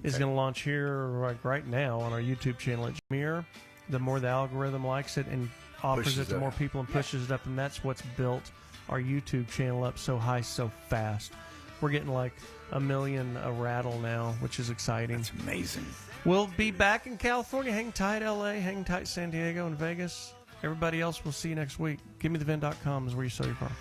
is going to launch here right now on our YouTube channel at Jameer. The more the algorithm likes it and offers it to more people and pushes it up, and that's what's built our YouTube channel up so high so fast. We're getting like 1 million a rattle now, which is exciting. That's amazing. We'll be back in California. Hang tight, LA. Hang tight, San Diego and Vegas. Everybody else, we'll see you next week. GiveMeTheVin.com is where you sell your car.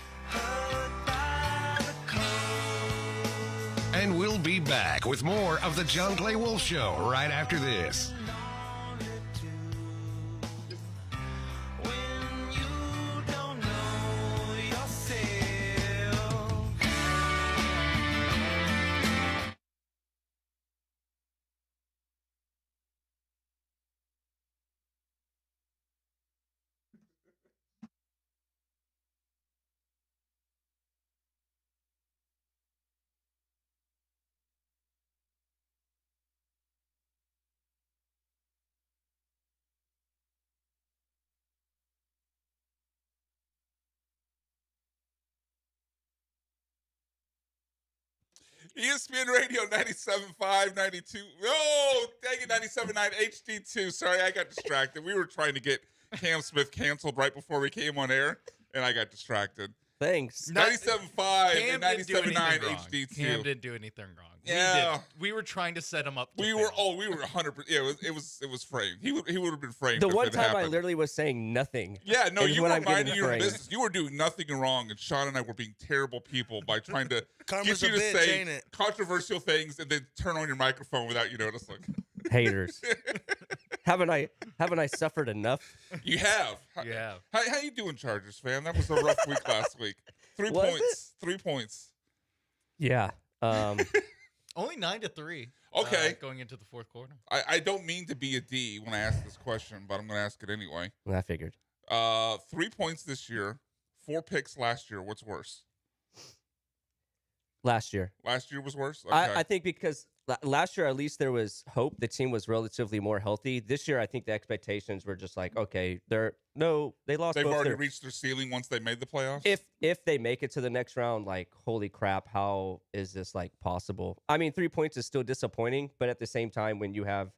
And we'll be back with more of the John Clay Wolf Show right after this. ESPN Radio 97.5, 92. Oh, dang it, 97.9 HD2. Sorry, I got distracted. We were trying to get Cam Smith canceled right before we came on air, and I got distracted. Thanks. 97.5 and 97.9 HD2. Cam didn't do anything wrong. Yeah. We were trying to set him up. We were 100%. Yeah, it was framed. He would have been framed. The if one it time happened. I literally was saying nothing. Yeah, no, you were minding your framed. business. You were doing nothing wrong, and Sean and I were being terrible people by trying to Karma's get you a to bitch, say ain't it? controversial things and then turn on your microphone without you noticing. Haters. Haven't I suffered enough? You have. You have. How you doing, Chargers fan? That was a rough week last week. 3 Was points. 3 points. Yeah. Only 9-3. Okay. Going into the fourth quarter. I don't mean to be a D when I ask this question, but I'm going to ask it anyway. I figured. 3 points this year, 4 picks last year. What's worse? Last year. Last year was worse? Okay. I think because last year, at least there was hope. The team was relatively more healthy. This year, I think the expectations were just like, okay, they lost. They've both already reached their ceiling once they made the playoffs? If they make it to the next round, like, holy crap, how is this, like, possible? I mean, 3 points is still disappointing, but at the same time, when you have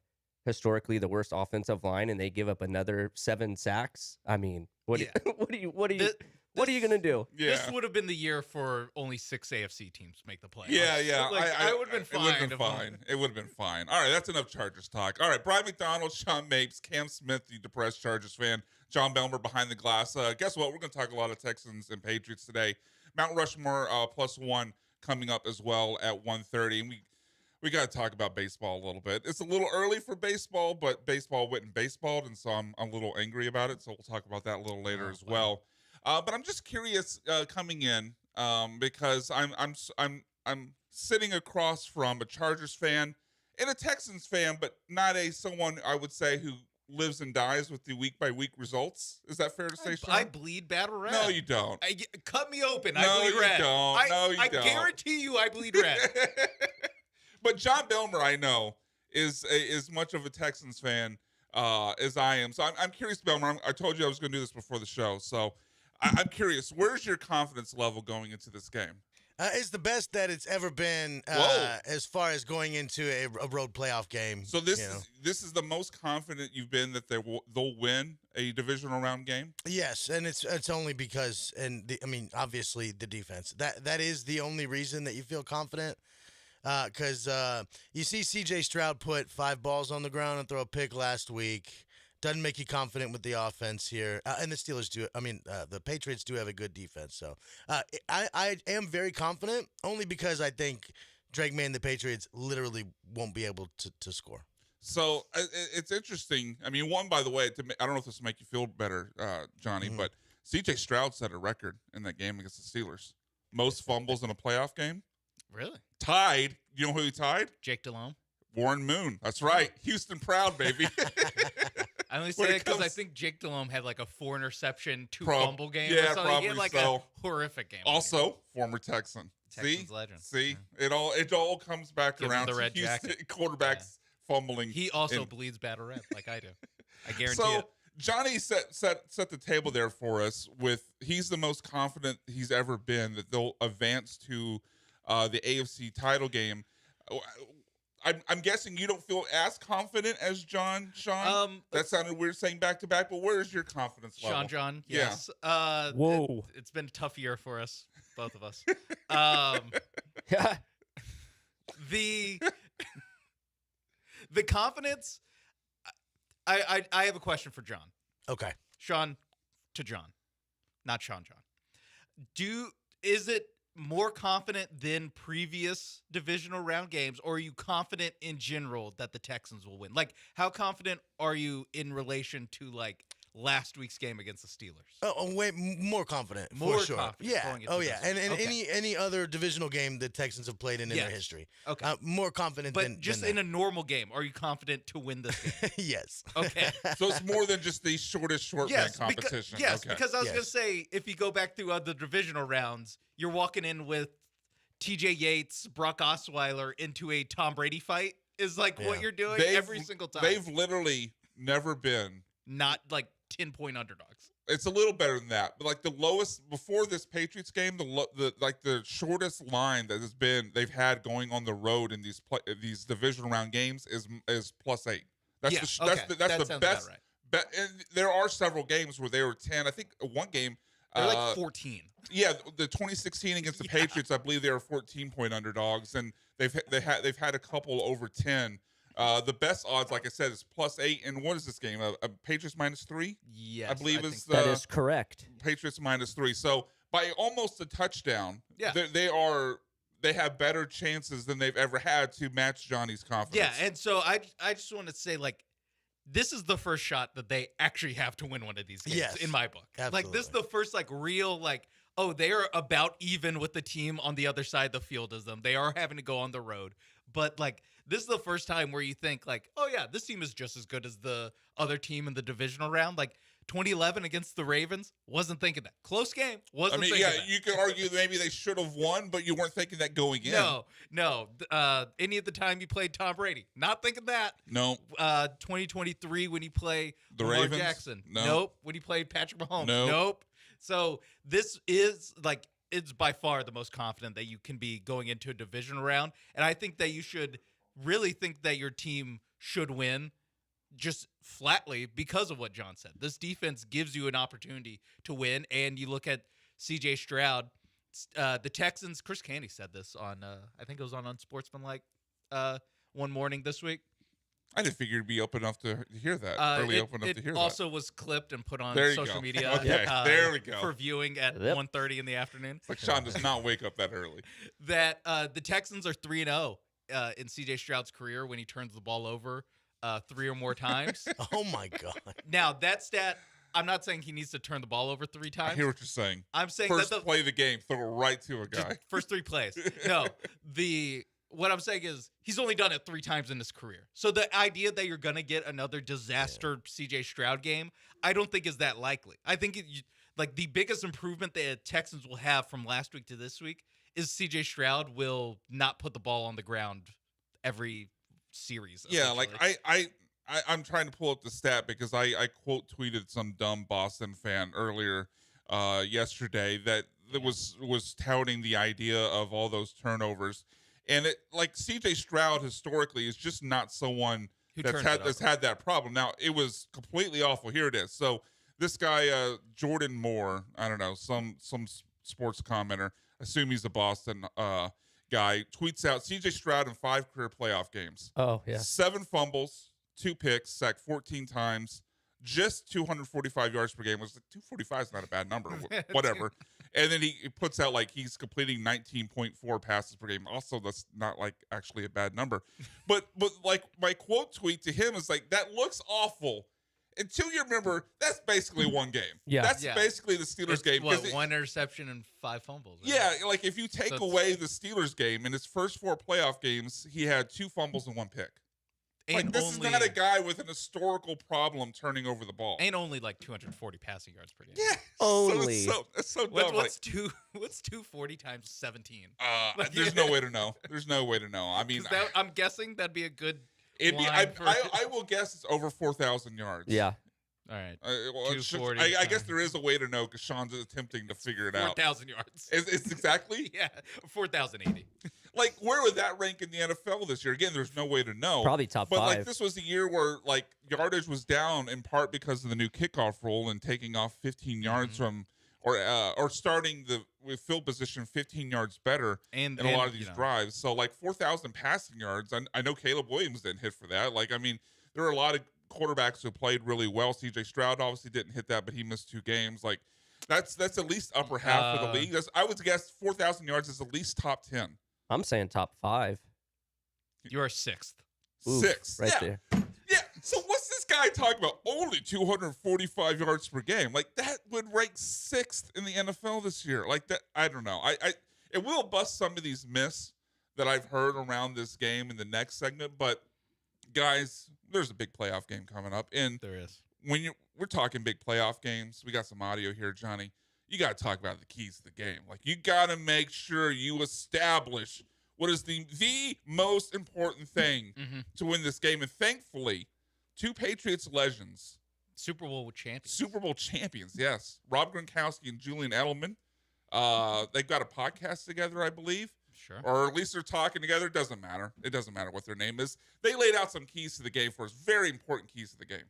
historically the worst offensive line and they give up another 7 sacks, I mean, what are you gonna do? Yeah. This would have been the year for only 6 AFC teams to make the playoffs. Yeah. I would have been fine. It would have been fine. It would have been fine. All right, that's enough Chargers talk. All right, Brian McDonald, Sean Mapes, Cam Smith, the depressed Chargers fan, John Belmer behind the glass. Guess what? We're going to talk a lot of Texans and Patriots today. Mount Rushmore +1 coming up as well at 1:30. And we got to talk about baseball a little bit. It's a little early for baseball, but baseball went and baseballed, and so I'm a little angry about it. So we'll talk about that a little later as well. But I'm just curious coming in because I'm sitting across from a Chargers fan and a Texans fan, but not someone I would say who lives and dies with the week by week results. Is that fair to say, Sean? I bleed battle red. No, you don't. Cut me open. No, I bleed you red. don't. I guarantee you, I bleed red. But John Belmer, I know, is as much of a Texans fan as I am. So I'm curious, Belmer. I told you I was going to do this before the show, so I'm curious. Where's your confidence level going into this game? It's the best that it's ever been as far as going into a road playoff game. So this is the most confident you've been that they'll win a divisional round game? Yes, and it's only because obviously the defense. That is the only reason that you feel confident. Because you see C.J. Stroud put 5 balls on the ground and throw a pick last week. Doesn't make you confident with the offense here. And the Steelers do. The Patriots do have a good defense. So I am very confident, only because I think Drake May and the Patriots literally won't be able to score. So it's interesting. I mean, one, by the way, I don't know if this will make you feel better, Johnny, but C.J. Stroud set a record in that game against the Steelers. Most fumbles in a playoff game. Really? Tied. You know who he tied? Jake Delhomme. Warren Moon. That's right. Houston proud, baby. I only say that because I think Jake Delhomme had like a 4 interception, 2 fumble game. Yeah, or something. probably He had like so. a horrific game. Also, former Texan. Texans legend. See, it all comes back Give around him the red to Houston jacket. quarterbacks fumbling. He also bleeds battle red, like I do. I guarantee so, it. Johnny set the table there for us with he's the most confident he's ever been that they'll advance to the AFC title game. I'm guessing you don't feel as confident as John, Sean. That sounded weird saying back to back, but where's your confidence level? John, Yeah. yes. Whoa. It's been a tough year for us, both of us. The confidence. I have a question for John. Okay. Sean to John, not Sean. Is it more confident than previous divisional round games, or are you confident in general that the Texans will win? Like, how confident are you in relation to like last week's game against the Steelers? Way more confident. More for sure. confident Yeah. going into Oh yeah. this. And Okay. any other divisional game the Texans have played in their history. Okay. More confident But than just than in a normal game, are you confident to win this game? yes. Okay. So it's more than just the shortest short man competition. Because I was Yes. going to say, if you go back through other divisional rounds, you're walking in with TJ Yates, Brock Osweiler into a Tom Brady fight is like what you're doing every single time. They've literally never been. Not like 10-point underdogs. It's a little better than that, but like the lowest before this Patriots game, the shortest line that they've had going on the road in these divisional round games is +8. That's the best. About right. And there are several games where they were 10. I think one game. They're like 14. Yeah, the 2016 against the Patriots, I believe they were 14-point underdogs, and they've had a couple over 10. The best odds, like I said, is +8. And what is this game? A Patriots -3? Yes, I believe is That is correct. Patriots -3. So by almost a touchdown, Yeah. they have better chances than they've ever had to match Johnny's confidence. Yeah, and so I just want to say, like, this is the first shot that they actually have to win one of these games, Yes, in my book. absolutely. Like, this is the first, like, real, like, oh, they are about even with the team on the other side of the field as them. They are having to go on the road. But, like, this is the first time where you think, like, oh, yeah, this team is just as good as the other team in the divisional round. Like, 2011 against the Ravens, wasn't thinking that. Close game, wasn't thinking that. You could argue that maybe they should have won, but you weren't thinking that going in. No. Any of the time you played Tom Brady, not thinking that. No. 2023 when you play The Lamar Ravens? Jackson. No. Nope. When you played Patrick Mahomes. Nope. So this is like, it's by far the most confident that you can be going into a divisional round. And I think that you should really think that your team should win just flatly because of what John said. This defense gives you an opportunity to win. And you look at CJ Stroud, the Texans, Chris Candy said this on, I think it was on Unsportsmanlike one morning this week. I didn't figure you'd be open enough to hear that. Open enough to hear It also was clipped and put on There you social go. media. Okay, there we go. For viewing at Yep. 1:30 in the afternoon. It's like Sean does not wake up that early. That the Texans are 3-0 in CJ Stroud's career when he turns the ball over 3 or more times. Oh my God. Now that stat, I'm not saying he needs to turn the ball over 3 I times. hear what you're saying. I'm saying First that the play of the game, throw it right to a just guy. first 3 plays. No, what I'm saying is he's only done it 3 times in his career. So the idea that you're going to get another disaster CJ Stroud game, I don't think is that likely. I think like the biggest improvement that Texans will have from last week to this week is CJ Stroud will not put the ball on the ground every series. Yeah, like essentially. I'm trying to pull up the stat because I quote tweeted some dumb Boston fan earlier yesterday that was touting the idea of all those turnovers. And it like CJ Stroud historically is just not someone that's had that problem. Now it was completely awful. Here it is. So this guy Jordan Moore, I don't know, some sports commenter, assume he's a Boston guy, tweets out CJ Stroud in 5 career playoff games. Oh, yeah. 7 fumbles, 2 picks, sacked 14 times, just 245 yards per game. Was like 245 is not a bad number, whatever. And then he puts out like he's completing 19.4 passes per game. Also, that's not like actually a bad number. But like my quote tweet to him is like, that looks awful. Until you remember, that's basically one game. Yeah. That's basically the Steelers game. What, 1 interception and 5 fumbles. Right? Yeah, like if you take away the Steelers game, in his first 4 playoff games, he had 2 fumbles and 1 pick. And like, this is not a guy with an historical problem turning over the ball. And only like 240 passing yards per game. Yeah. Only. It's so dumb. What's 240 times 17? There's no way to know. There's no way to know. I mean, I'm guessing that'd be a good it'd be. I will guess it's over 4,000 yards. Yeah. All right. Well, 240 I guess there is a way to know because Sean's attempting to figure it out. 4,000 yards. It's exactly? Yeah, 4,080. like where would that rank in the NFL this year? Again, there's no way to know. Probably top but 5. like this was the year where like yardage was down in part because of the new kickoff rule and taking off 15 yards from or starting the with field position 15 yards better in a lot of these drives. So like 4,000 passing yards. I know Caleb Williams didn't hit for that. Like I mean, there are a lot of quarterbacks who played really well. CJ Stroud obviously didn't hit that, but he missed 2 games. Like that's at least upper half of the league. I would guess 4,000 yards is at least top 10. I'm saying top 5. You are 6th. Oof, 6th, right yeah. there. Yeah. So what's this guy talking about? Only 245 yards per game. Like that would rank 6th in the NFL this year. Like that. I don't know. It will bust some of these myths that I've heard around this game in the next segment. But guys, there's a big playoff game coming up, and There is. when we're talking big playoff games, we got some audio here, Johnny. You got to talk about the keys to the game. Like you got to make sure you establish what is the most important thing to win this game. And thankfully, 2 Patriots legends, Super Bowl champions. Yes, Rob Gronkowski and Julian Edelman. They've got a podcast together, I believe. Sure. Or at least they're talking together. It doesn't matter. It doesn't matter what their name is. They laid out some keys to the game for us. Very important keys to the game.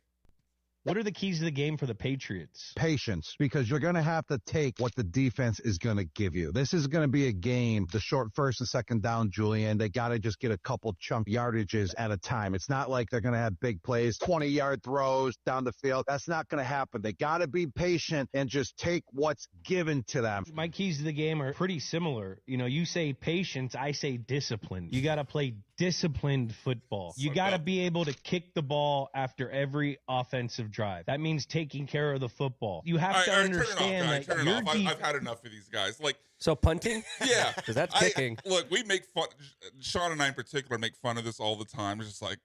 What are the keys to the game for the Patriots? Patience, because you're going to have to take what the defense is going to give you. This is going to be a game, the short first and second down, Julian. They got to just get a couple chunk yardages at a time. It's not like they're going to have big plays, 20-yard throws down the field. That's not going to happen. They got to be patient and just take what's given to them. My keys to the game are pretty similar. You know, you say patience, I say discipline. You got to play disciplined football. You got to be able to kick the ball after every offensive drive. That means taking care of the football. You have to understand that your I've had enough of these guys. Like, so punting? Yeah, because that's kicking. Look, we make fun. Sean and I in particular make fun of this all the time. It's just like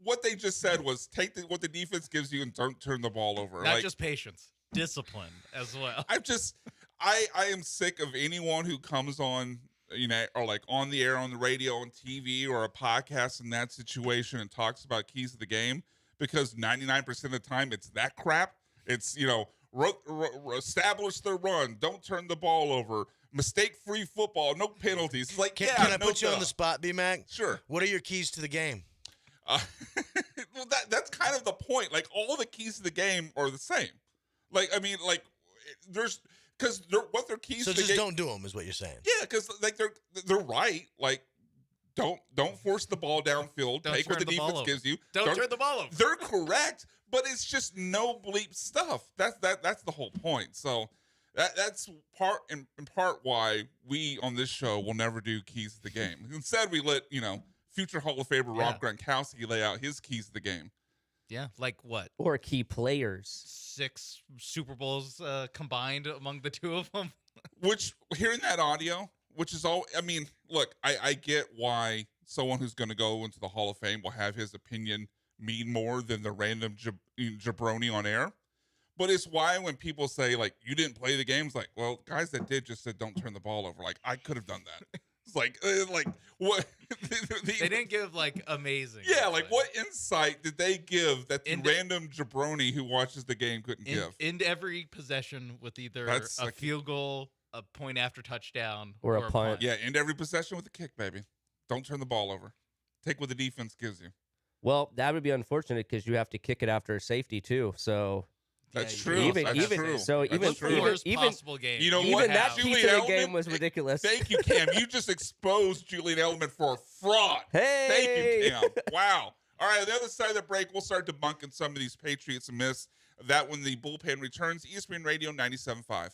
what they just said was take what the defense gives you and don't turn the ball over. Not just patience, discipline as well. I am sick of anyone who comes on, you know, or like on the air, on the radio, on TV, or a podcast in that situation and talks about keys to the game, because 99% of the time it's that crap. It's, you know, establish the run, don't turn the ball over, mistake-free football, no penalties. It's like, Can I put you on the spot, B-Mac? Sure. What are your keys to the game? Well, that's kind of the point. Like, all the keys to the game are the same. Like, I mean, like, there's because what their keys. So to the just game, don't do them, is what you're saying. Yeah, because like they're right. Like, don't force the ball downfield. Take what the defense gives you. Don't turn the ball over. They're correct, but it's just no bleep stuff. That's the whole point. So that's in part why we on this show will never do keys to the game. Instead, we let future Hall of Famer Rob Gronkowski lay out his keys to the game. Yeah, like what? Or key players. 6 Super Bowls combined among the 2 of them. Which, hearing that audio, which is all, I mean, look, I get why someone who's going to go into the Hall of Fame will have his opinion mean more than the random jabroni on air. But it's why when people say, like, you didn't play the games, like, well, guys that did just said don't turn the ball over. Like, I could have done that. It's like what? They didn't give, like, amazing. Yeah, like, what insight did they give that the random jabroni who watches the game couldn't give? In every possession with either a field goal, a point after touchdown, or a punt. Yeah, end every possession with a kick, baby. Don't turn the ball over. Take what the defense gives you. Well, that would be unfortunate because you have to kick it after a safety too. So that's true. That's true. So even possible game. You know even what? that Julian piece of the Edelman, game was ridiculous. Thank you, Cam. You just exposed Julian Edelman for a fraud. Hey, thank you, Cam. Wow. All right, on the other side of the break, we'll start debunking some of these Patriots myths. That when the bullpen returns, ESPN Radio 97.5.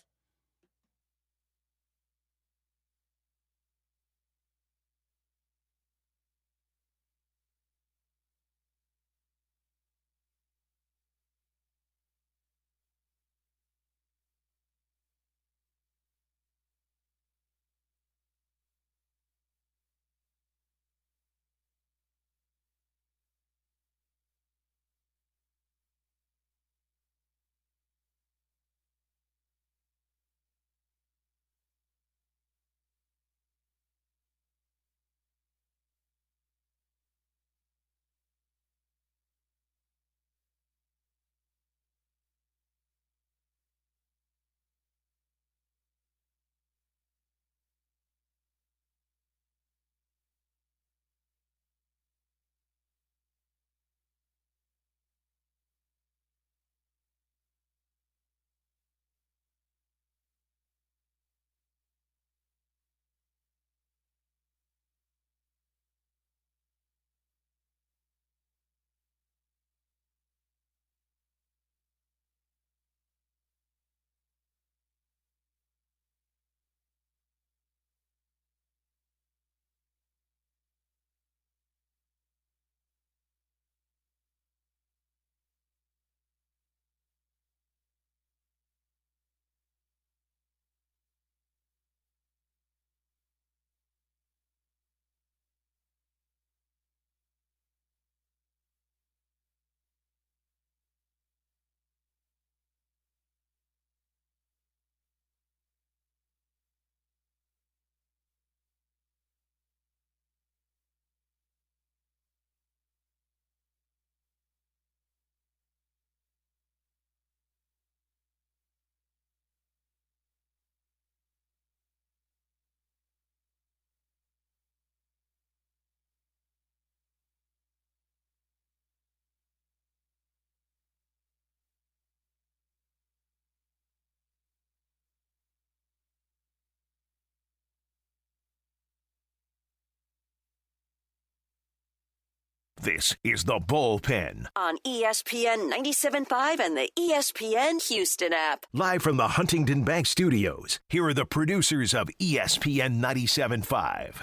This is the Bullpen. On ESPN 97.5 and the ESPN Houston app. Live from the Huntington Bank Studios, here are the producers of ESPN 97.5.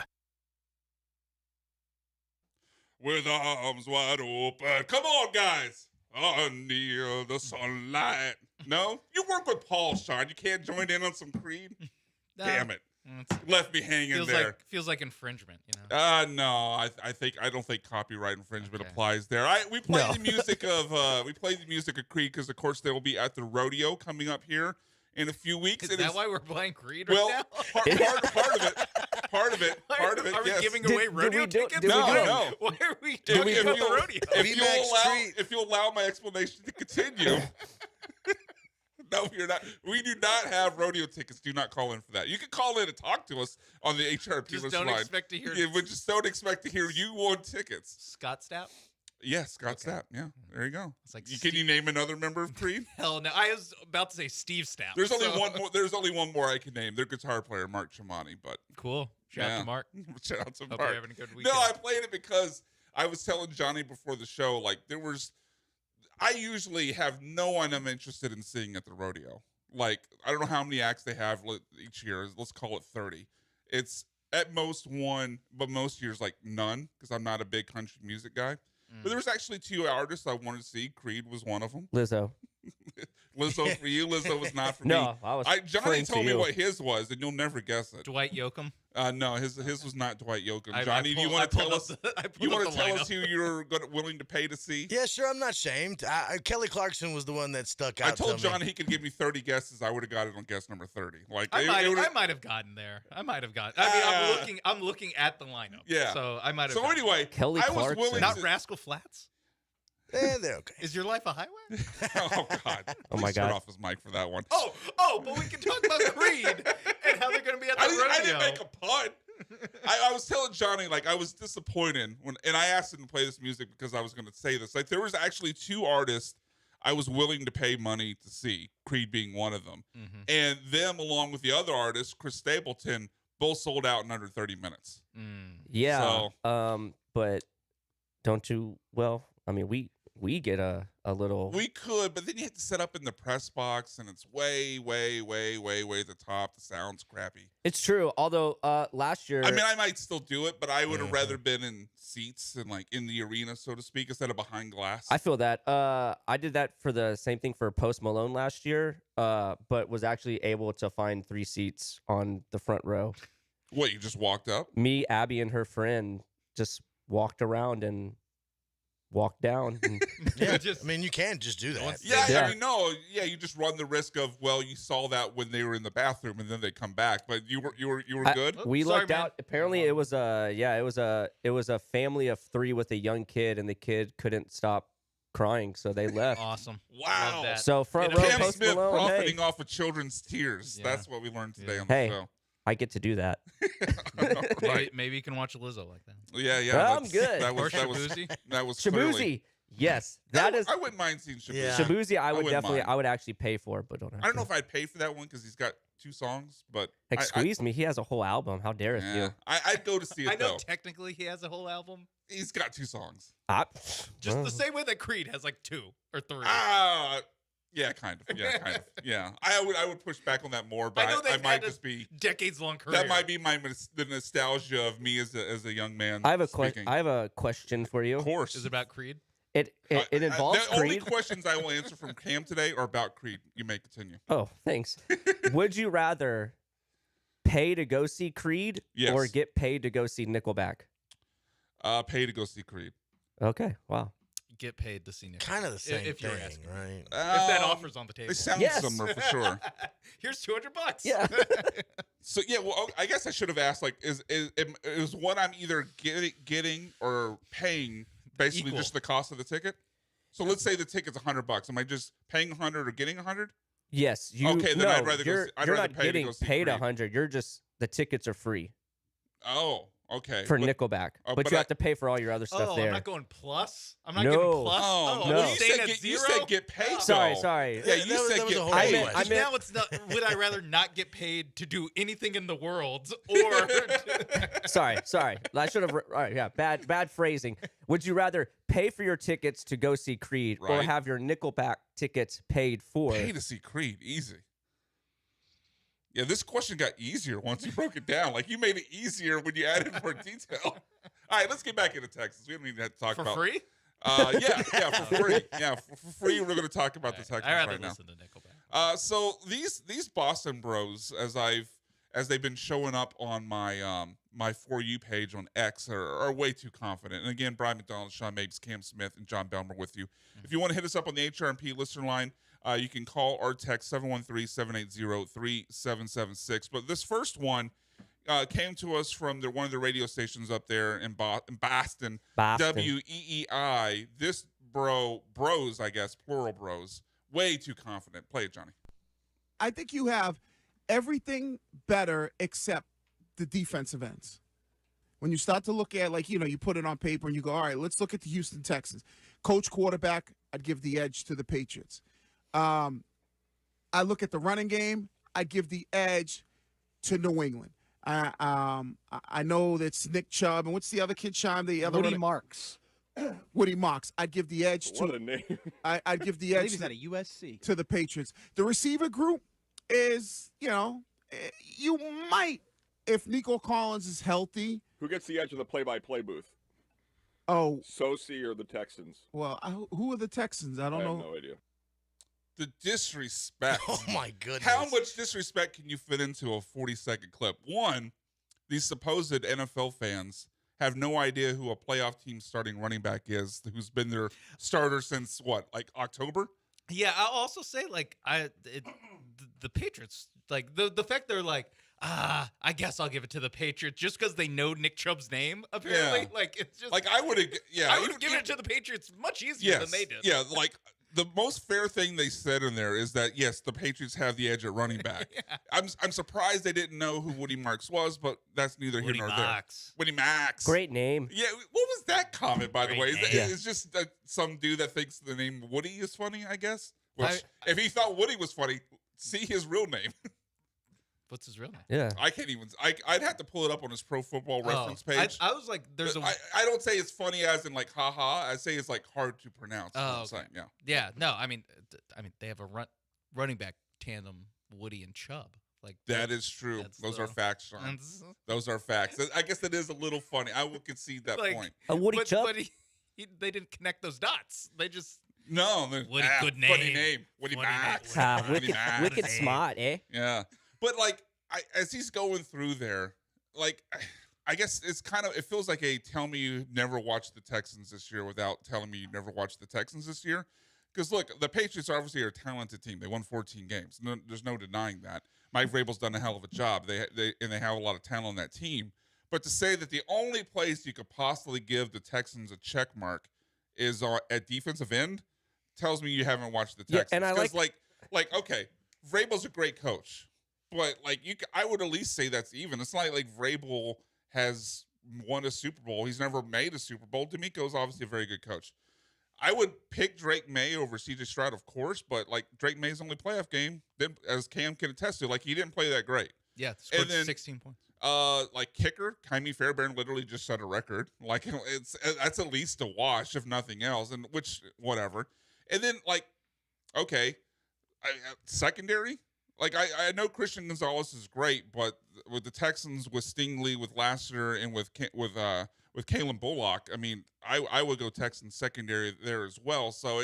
With arms wide open. Come on, guys. Under the sunlight. No? You work with Paul, Sean. You can't join in on some Creed? Damn it. Left me hanging there. Feels like infringement, you know. No, I don't think copyright infringement applies there. We played the music of Creed because of course they will be at the rodeo coming up here in a few weeks. Is that why we're playing Creed well, right now? Part of it. Are we yes. giving away rodeo tickets? No. Why are we talking about the rodeo? If you allow my explanation to continue. No, you're not. We do not have rodeo tickets. Do not call in for that. You can call in and talk to us on the HRP just list don't line. expect to hear. Yeah, but just don't expect to hear you won tickets. Scott Stapp? Yes, Scott Stapp. Yeah, there you go. It's like can you name another member of Creed? Hell no. I was about to say Steve Stapp. There's only one more. There's only one more I can name. Their guitar player, Mark Tremonti. But cool. Shout out to Mark. Shout out to Hope Mark. you're having a good weekend. No, I played it because I was telling Johnny before the show. Like I usually have no one I'm interested in seeing at the rodeo. Like, I don't know how many acts they have each year. Let's call it 30. It's at most one, but most years, like, none, because I'm not a big country music guy. But there was actually 2 artists I wanted to see. Creed was one of them. Lizzo. Lizzo for you. Lizzo was not for me. No, I was Johnny told me what his was, and you'll never guess it. Dwight Yoakam? No, his was not Dwight Yoakam. Johnny, do you want to tell us? Who you're willing to pay to see? Yeah, sure. I'm not shamed. Kelly Clarkson was the one that stuck out. I told Johnny he could give me 30 guesses. I would have got it on guess number 30. Like I might have gotten there. I mean, I'm looking at the lineup. Yeah. So I might have. So anyway, Kelly Clarkson. Was willing not Rascal Flats. They're okay. Is your life a highway? Oh God! Oh my God! Turn off his mic for that one. Oh, but we can talk about Creed and how they're going to be at the rodeo. I didn't make a pun. I was telling Johnny, like, I was disappointed and I asked him to play this music because I was going to say this. Like, there was actually 2 artists I was willing to pay money to see, Creed being one of them, and them along with the other artist, Chris Stapleton, both sold out in under 30 minutes. Yeah. So, but don't you? Well, I mean, we get a little. We could, but then you have to set up in the press box, and it's way at the top. The sound's crappy. It's true. Although last year, I mean, I might still do it, but I would have rather been in seats and like in the arena, so to speak, instead of behind glass. I feel that. I did that for the same thing for Post Malone last year, but was actually able to find 3 seats on the front row. What, you just walked up? Me, Abby, and her friend just walked around and walk down. Yeah, I mean, you can just do that. Yeah, I mean, no, yeah, you just run the risk of, well, you saw that when they were in the bathroom and then they come back, but you were good. We looked out. Apparently, it was a family of 3 with a young kid, and the kid couldn't stop crying, so they left. Awesome. Wow. So front row, Cam Post Smith Malone, profiting off of children's tears. Yeah. That's what we learned today on the Hey, show. I get to do that. Right. Maybe you can watch Lizzo like that. Yeah. I'm good. That was Shabuzi. clearly. Yes, that is. I wouldn't mind seeing Shabuzi. Yeah. Shabuzi, I would wouldn't definitely, mind. I would actually pay for, but don't. I don't know if I'd pay for that one because he's got 2 songs, but Excuse me, he has a whole album. How dare you? I'd go to see it. I know though. technically he has a whole album. He's got 2 songs. Just the same way that Creed has like 2 or 3. Yeah, kind of. Yeah. I would push back on that more, but I might just be decades-long career. That might be the nostalgia of me as a young man. I have a question for you. Of course, is it about Creed? It involves the Creed. only questions I will answer from Cam today are about Creed. You may continue. Oh, thanks. Would you rather pay to go see Creed or get paid to go see Nickelback? Pay to go see Creed. Okay. Wow. Get paid to see Nickelback. Kind of the same if thing, you're asking. right? If that offer's on the table. They sound similar for sure. Here's $200. Yeah. So yeah, well, I guess I should have asked. Like, is one I'm either getting or paying basically Equal. just the cost of the ticket? So let's say the ticket's $100. Am I just paying 100 or getting 100? Yes. Okay, then I'd rather you're I'd rather not pay to getting go see paid Creed. 100. You're just the tickets are free. Oh, Okay. for Nickelback, but you have to pay for all your other stuff there. I'm not going plus. I'm not No. giving plus. Oh, no. I'm staying at you zero. said get paid. Sorry. Yeah, you said that was get a whole paid. question. I meant- Now it's not. Would I rather not get paid to do anything in the world, or Sorry. I should have. All right, yeah, bad phrasing. Would you rather pay for your tickets to go see Creed or Right. have your Nickelback tickets paid for? Pay to see Creed, easy. Yeah, this question got easier once you broke it down. Like you made it easier when you added more detail. All right, let's get back into Texas. We don't need to talk for about free? Yeah, for free. Yeah, for free. We're going to talk about the Texans I rather right now. listen to Nickelback. So these Boston Bros, as they've been showing up on my my For You page on X, are way too confident. And again, Brian McDonald, Sean Mapes, Cam Smith, and John Belmer with you. If you want to hit us up on the HRMP listener line, you can call or text 713-780-3776. But this first one came to us from one of the radio stations up there in Boston. WEEI. This bros, I guess, plural bros, way too confident. Play it, Johnny. I think you have everything better except the defensive ends. When you start to look at, like, you put it on paper and you go, all right, let's look at the Houston Texans. Coach, quarterback, I'd give the edge to the Patriots. I look at the running game, I'd give the edge to New England. I know that's Nick Chubb, and what's the other kid, Sean? The other Woody Marks. Woody Marks. I'd give the edge to. What a name! I'd give the I edge believe he's at a USC. to the Patriots. The receiver group is, you might, if Nico Collins is healthy. Who gets the edge of the play-by-play booth? Oh, Sosi or the Texans? well, who are the Texans? I don't know. I have no idea. The disrespect. Oh my goodness! How much disrespect can you fit into a 40-second clip? One, these supposed NFL fans have no idea who a playoff team starting running back is, who's been their starter since what, like October? Yeah, I'll also say the Patriots, like the fact they're like, I guess I'll give it to the Patriots just because they know Nick Chubb's name. Apparently, Yeah. like it's just Like I would have, I would have given it to the Patriots much easier than they did. Yeah, like the most fair thing they said in there is that yes, the Patriots have the edge at running back. Yeah. I'm surprised they didn't know who Woody Marks was, but that's neither here Woody nor Marks. there. Woody Max. Great name. Yeah, what was that comment, by the Great way? name. Yeah. It's just some dude that thinks the name Woody is funny, I guess. Which, I- if he thought Woody was funny, see his real name. What's his real name? Yeah. I can't even. I'd have to pull it up on his Pro Football Reference page. I was like, there's a I don't say it's funny as in like haha. I say it's like hard to pronounce. Oh, That's what I'm okay. saying, yeah. yeah. No, I mean they have a running back tandem, Woody and Chubb. Like That is true. that's Those the- are facts, Sean. that's- Those are facts. I guess it is a little funny. I will concede that Like- point. A Woody but, Chubb? but they didn't connect those dots. They just No, Woody, good Funny name. name. Woody Funny name. Max. Ah, Woody wicked, Max. wicked smart, eh? Yeah, but like as he's going through there, like I guess it feels like a tell me you never watched the Texans this year without telling me you never watched the Texans this year. Because look, the Patriots obviously are a talented team. They won 14 games. No, there's no denying that. Mike Vrabel's done a hell of a job. They have a lot of talent on that team. But to say that the only place you could possibly give the Texans a check mark is at defensive end tells me you haven't watched the Texans. Yeah, and I 'Cause, like okay, Vrabel's a great coach, but like I would at least say that's even. It's not like Vrabel has won a Super Bowl. He's never made a Super Bowl. D'Amico's obviously a very good coach. I would pick Drake May over CJ Stroud, of course, but like Drake May's only playoff game, then as Cam can attest to, like he didn't play that great. yeah scored then- 16 points. Like kicker, Kyrie Fairbairn literally just set a record. Like that's at least a wash, if nothing else. And which whatever. And then like, okay, secondary. Like I know Christian Gonzalez is great, but with the Texans, with Stingley, with Lassiter, and with Kalen Bullock, I mean, I would go Texans secondary there as well. So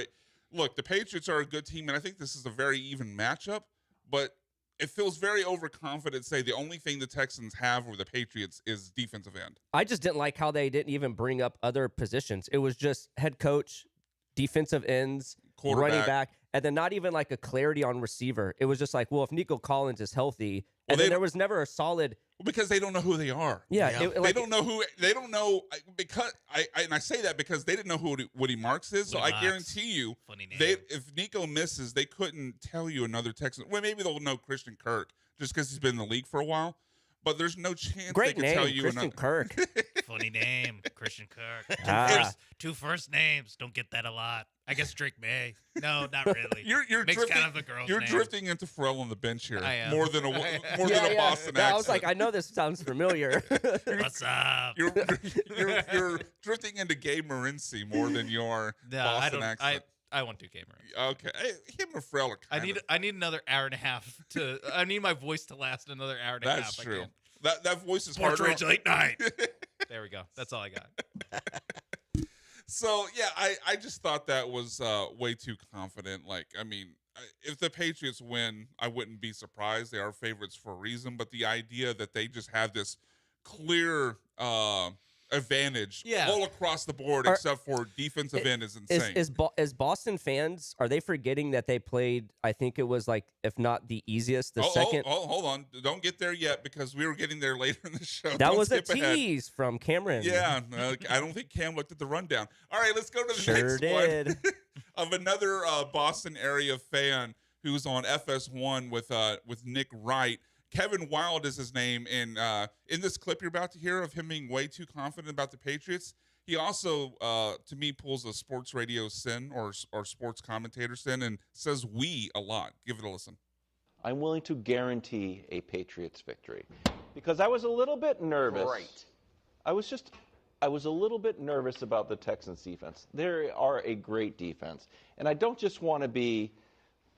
look, the Patriots are a good team, and I think this is a very even matchup. But it feels very overconfident to say the only thing the Texans have over the Patriots is defensive end. I just didn't like how they didn't even bring up other positions. It was just head coach, defensive ends, Quarterback. running back, and then not even like a clarity on receiver. It was just like, well, if Nico Collins is healthy, and then there was never a solid. Because they don't know who they are. Yeah, Yeah. They don't know who. They don't know because and I say that because they didn't know who Woody Marks is. So Woody I Marks. guarantee you, Funny name. if Nico misses, they couldn't tell you another Texan. Well, maybe they'll know Christian Kirk just because he's been in the league for a while. but there's no chance Great they can name, tell you Christian Kirk. Funny name, Christian Kirk. Two first names. Don't get that a lot. I guess Drake May. No, not really. You're Makes drifting, kind of a girl's You're name. drifting into Pharrell on the bench here. I am. More than a Boston accent. I was like, I know this sounds familiar. What's up? You're drifting into Gabe Morency more than your Boston accent. I won't do gamer. Okay, him and Pharrell are kind I need another hour and a half to. I need my voice to last another hour and a half. That's true. That voice is harder. Portraits late night. There we go. That's all I got. So yeah, I just thought that was way too confident. Like, I mean, if the Patriots win, I wouldn't be surprised. They are favorites for a reason. But the idea that they just have this clear advantage all across the board, except for defensive end, is insane. Is Boston fans, are they forgetting that they played, I think it was like, if not the easiest, the second. Hold on. Don't get there yet, because we were getting there later in the show. That was a tease from Cameron. Yeah, I don't think Cam looked at the rundown. All right, let's go to the next did. one of another Boston area fan who's on FS1 with Nick Wright. Kevin Wild is his name, and in this clip you're about to hear of him being way too confident about the Patriots, he also, to me, pulls a sports radio sin or sports commentator sin and says "we" a lot. Give it a listen. I'm willing to guarantee a Patriots victory because I was a little bit nervous. Right. I was a little bit nervous about the Texans defense. They are a great defense, and I don't just want to be,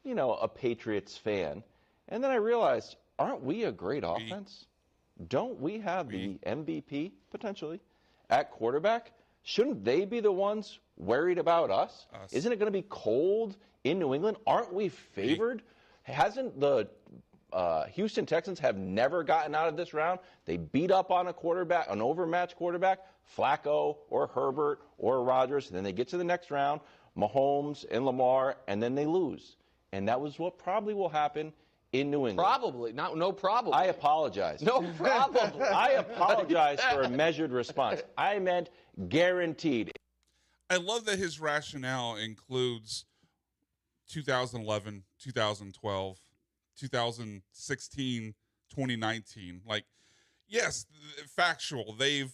a Patriots fan. And then I realized, aren't we a great offense? Don't we have the MVP, potentially, at quarterback? Shouldn't they be the ones worried about us? Isn't it going to be cold in New England? Aren't we favored? Hasn't the Houston Texans have never gotten out of this round? They beat up on an overmatched quarterback, Flacco or Herbert or Rodgers, and then they get to the next round, Mahomes and Lamar, and then they lose. And that was what probably will happen in New England. Probably. No problem. I apologize. No problem. I apologize for a measured response. I meant guaranteed. I love that his rationale includes 2011, 2012, 2016, 2019. Like, yes, factual. They've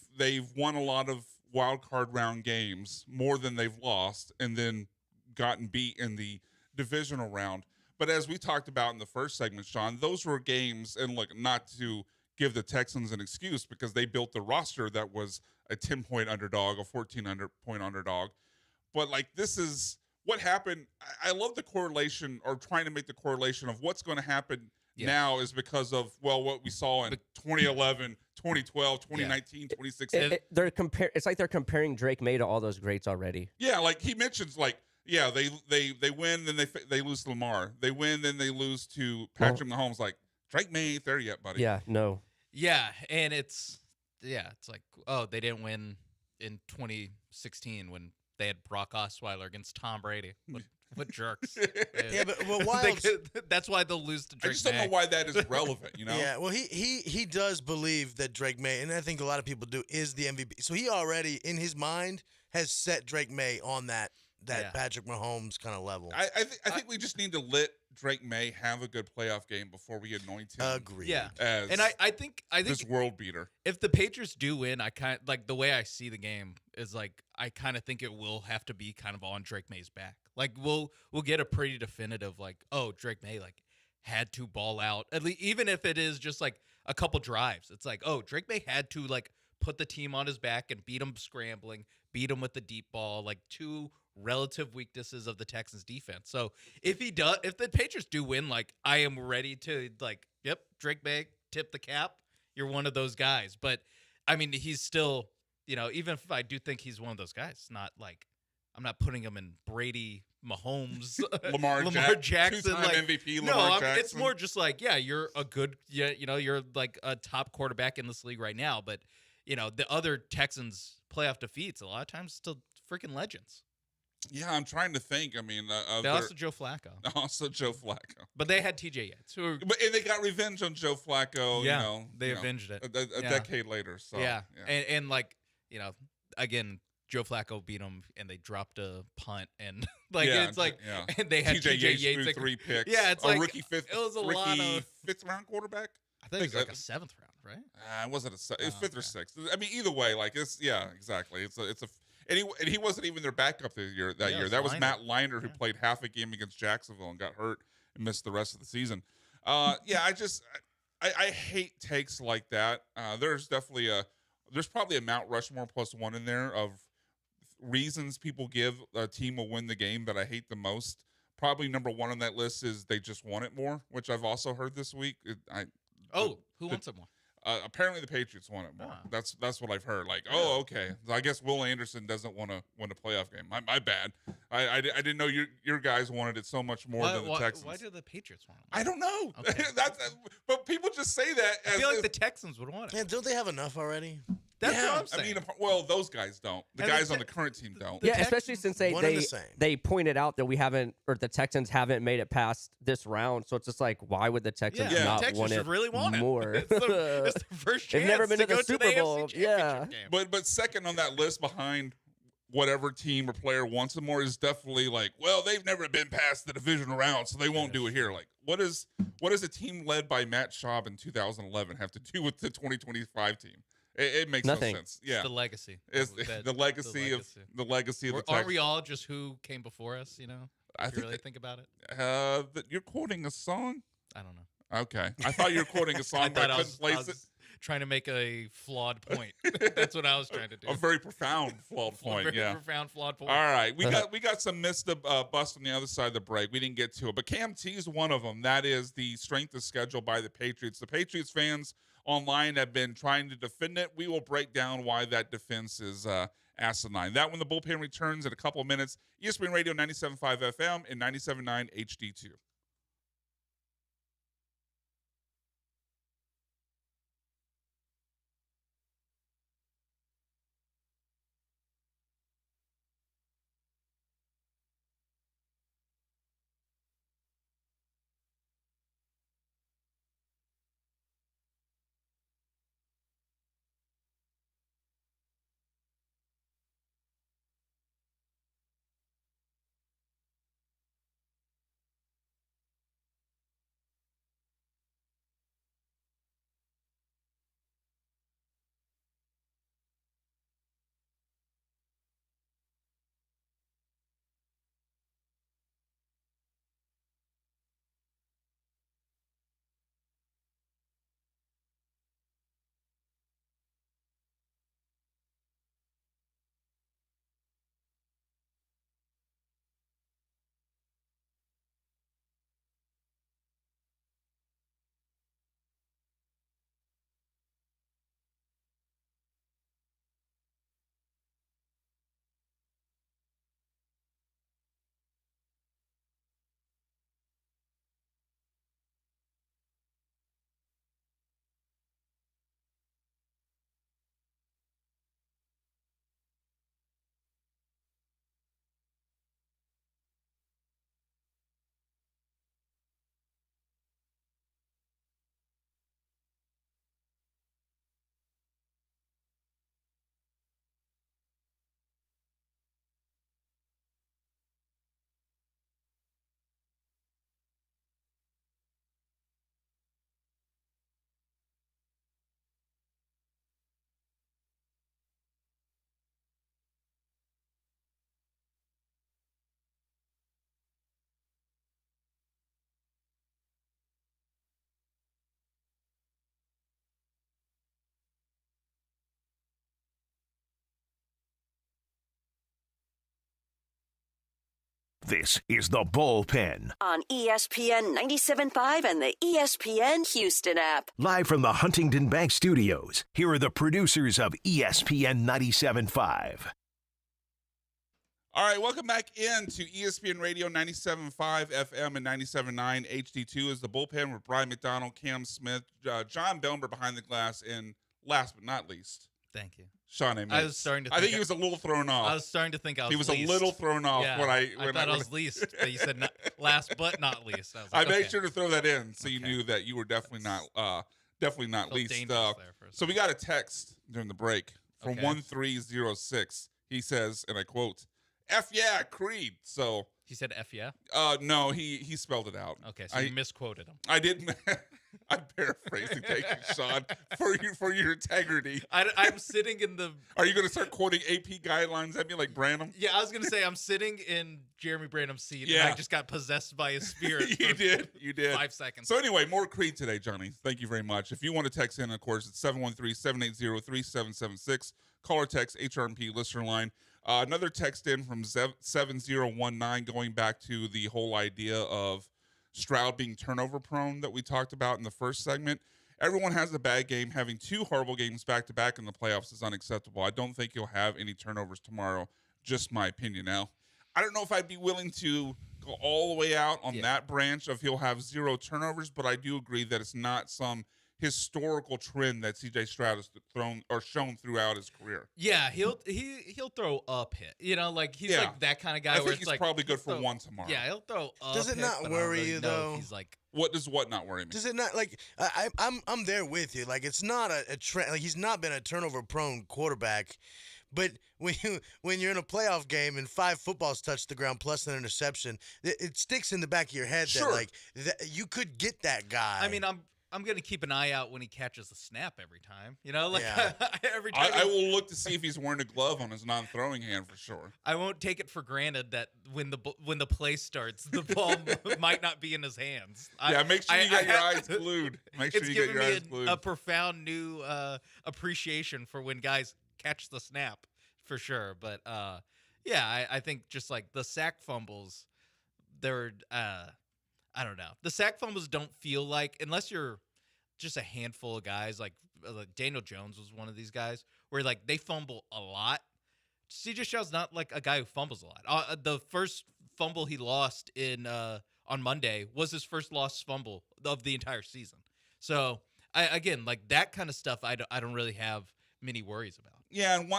won a lot of wild card round games, more than they've lost, and then gotten beat in the divisional round. But as we talked about in the first segment, Sean, those were games, and look, not to give the Texans an excuse, because they built the roster that was a 10-point underdog, a 14-point underdog. But, like, this is what happened. I love the correlation, or trying to make the correlation of what's going to happen now is because of, what we saw in 2011, 2012, 2019, 2016. It's like they're comparing Drake May to all those greats already. Yeah, like he mentions, like, yeah, they win, then they lose to Lamar. They win, then they lose to Patrick Mahomes. Like, Drake May ain't there yet, buddy. Yeah, no. Yeah, and it's like, they didn't win in 2016 when they had Brock Osweiler against Tom Brady. What jerks. Yeah, but Wild, that's why they'll lose to Drake May. I just don't know why that is relevant, Yeah, well, he does believe that Drake May, and I think a lot of people do, is the MVP. So he already, in his mind, has set Drake May on that Patrick Mahomes kind of level. I think we just need to let Drake May have a good playoff game before we anoint him. Agreed. Yeah, as and I think this world beater. If the Patriots do win, I kind of, like, the way I see the game is, like, I kind of think it will have to be kind of on Drake May's back. Like, we'll get a pretty definitive, like, Drake May, like, had to ball out, at least, even if it is just like a couple drives. It's like, Drake May had to, like, put the team on his back and beat him scrambling, beat him with the deep ball, like, two relative weaknesses of the Texans defense. So if the Patriots do win, like, I am ready to, like, yep, Drake May, tip the cap. You're one of those guys. But I mean, he's still, even if I do think he's one of those guys, not like, I'm not putting him in Brady, Mahomes, Lamar Jackson, two-time like MVP. Lamar Jackson. It's more just like, you're a good, you're like a top quarterback in this league right now. But the other Texans playoff defeats a lot of times still freaking legends. Yeah, I'm trying to think. I mean, also Joe Flacco. Also Joe Flacco. But they had TJ Yates. And they got revenge on Joe Flacco. Yeah, they avenged it a decade later. So yeah. And like, again, Joe Flacco beat them, and they dropped a punt, and like it's like, and they had TJ Yates threw 3 picks. Yeah, it's a like rookie fifth. It was a rookie lot of fifth round quarterback. I think it was like a 7th round, right? It wasn't it's fifth or sixth. I mean, either way, like exactly. It's a and he wasn't even their backup that year. That was Matt Leinart, who played half a game against Jacksonville and got hurt and missed the rest of the season. I hate takes like that. There's probably a Mount Rushmore +1 in there of reasons people give a team will win the game that I hate the most. Probably number one on that list is they just want it more, which I've also heard this week. Who wants it more? Apparently the Patriots want it more. That's what I've heard. Like, okay. I guess Will Anderson doesn't want to win a playoff game. My bad. I didn't know your guys wanted it so much more than the Texans. Why do the Patriots want it? I don't know. Okay. But people just say that. I feel like the Texans would want it. Man, don't they have enough already? That's what I'm saying. I mean, those guys don't. The guys on the current team don't. Yeah, especially since they pointed out that the Texans haven't made it past this round. So it's just like, why would the Texans not want it really want more? It's the first chance. They've never been to the go Super Bowl. Yeah. But second on that list behind whatever team or player wants it more is definitely like, well, they've never been past the divisional round, so they won't do it here. Like, what does a team led by Matt Schaub in 2011 have to do with the 2025 team? It makes Nothing. no sense. Yeah, It's the legacy. It's the legacy of the Texans. Aren't we all just who came before us? You know, if you really think about it. You're quoting a song. I don't know. Okay, I thought you were quoting a song, but I couldn't place it. Trying to make a flawed point. That's what I was trying to do. A very profound flawed point. Very profound flawed point. All right, we got some myths to bust on the other side of the break. We didn't get to it, but Cam teased one of them. That is the strength of schedule by the Patriots. The Patriots fans online have been trying to defend it. We will break down why that defense is asinine. That when the bullpen returns in a couple of minutes. ESPN Radio 97.5 FM and 97.9 HD2. This is the Bullpen. On ESPN 97.5 and the ESPN Houston app. Live from the Huntington Bank Studios, here are the producers of ESPN 97.5. All right, welcome back into ESPN Radio 97.5 FM and 97.9 HD2 is the Bullpen with Brian McDonald, Cam Smith, John Belmer behind the glass, and last but not least, thank you, Sean A. I was starting to. I think he was a little thrown off. I was starting to think I was. He was least. a little thrown off when I thought I was least. But you said not, last but not least. I, was I like, made sure to throw that in so you knew that you were definitely not least. So we got a text during the break from 1306. He says, and I quote, "F yeah, Creed." So he said "F yeah." No, he spelled it out. Okay, so you misquoted him. I didn't. I'm paraphrasing. Thank you, Sean, for your integrity. I'm sitting in the. Are you going to start quoting AP guidelines at me like Branham? Yeah, I was going to say I'm sitting in Jeremy Branham's seat, Yeah. and I just got possessed by his spirit. You did. 5 seconds. So anyway, more Creed today, Johnny. Thank you very much. If you want to text in, of course, it's 713-780-3776. Call or text HRMP listener line. Another text in from 7019 going back to the whole idea of Stroud being turnover prone that we talked about in the first segment. Everyone has a bad game. Having 2 horrible games back-to-back in the playoffs is unacceptable. I don't think you'll have any turnovers tomorrow. Just my opinion. Now, I don't know if I'd be willing to go all the way out on that branch of he'll have 0 turnovers, but I do agree that it's not some historical trend that CJ Stroud has thrown or shown throughout his career. Yeah, he'll throw up hit. Like he's like that kind of guy. I where think it's he's like probably good for 1 tomorrow. Yeah, he'll throw up. Does it hit, not but I don't worry really you know if though? He's like, what does what not worry me? Does it not like I'm there with you. Like it's not a trend. Like he's not been a turnover prone quarterback. But when you're in a playoff game and 5 footballs touch the ground plus an interception, it sticks in the back of your head that like you could get that guy. I mean, I'm gonna keep an eye out when he catches the snap every time. Every time. I will look to see if he's wearing a glove on his non-throwing hand for sure. I won't take it for granted that when the play starts, the ball might not be in his hands. Make sure you got your eyes glued. Make sure you get your eyes glued. A profound new appreciation for when guys catch the snap for sure. But I think just like the sack fumbles, they're I don't know. The sack fumbles don't feel like, unless you're just a handful of guys, like Daniel Jones was one of these guys, where like they fumble a lot. CJ Stroud's not like a guy who fumbles a lot. The first fumble he lost on Monday was his first lost fumble of the entire season. So again, like that kind of stuff, I don't really have many worries about. Yeah, and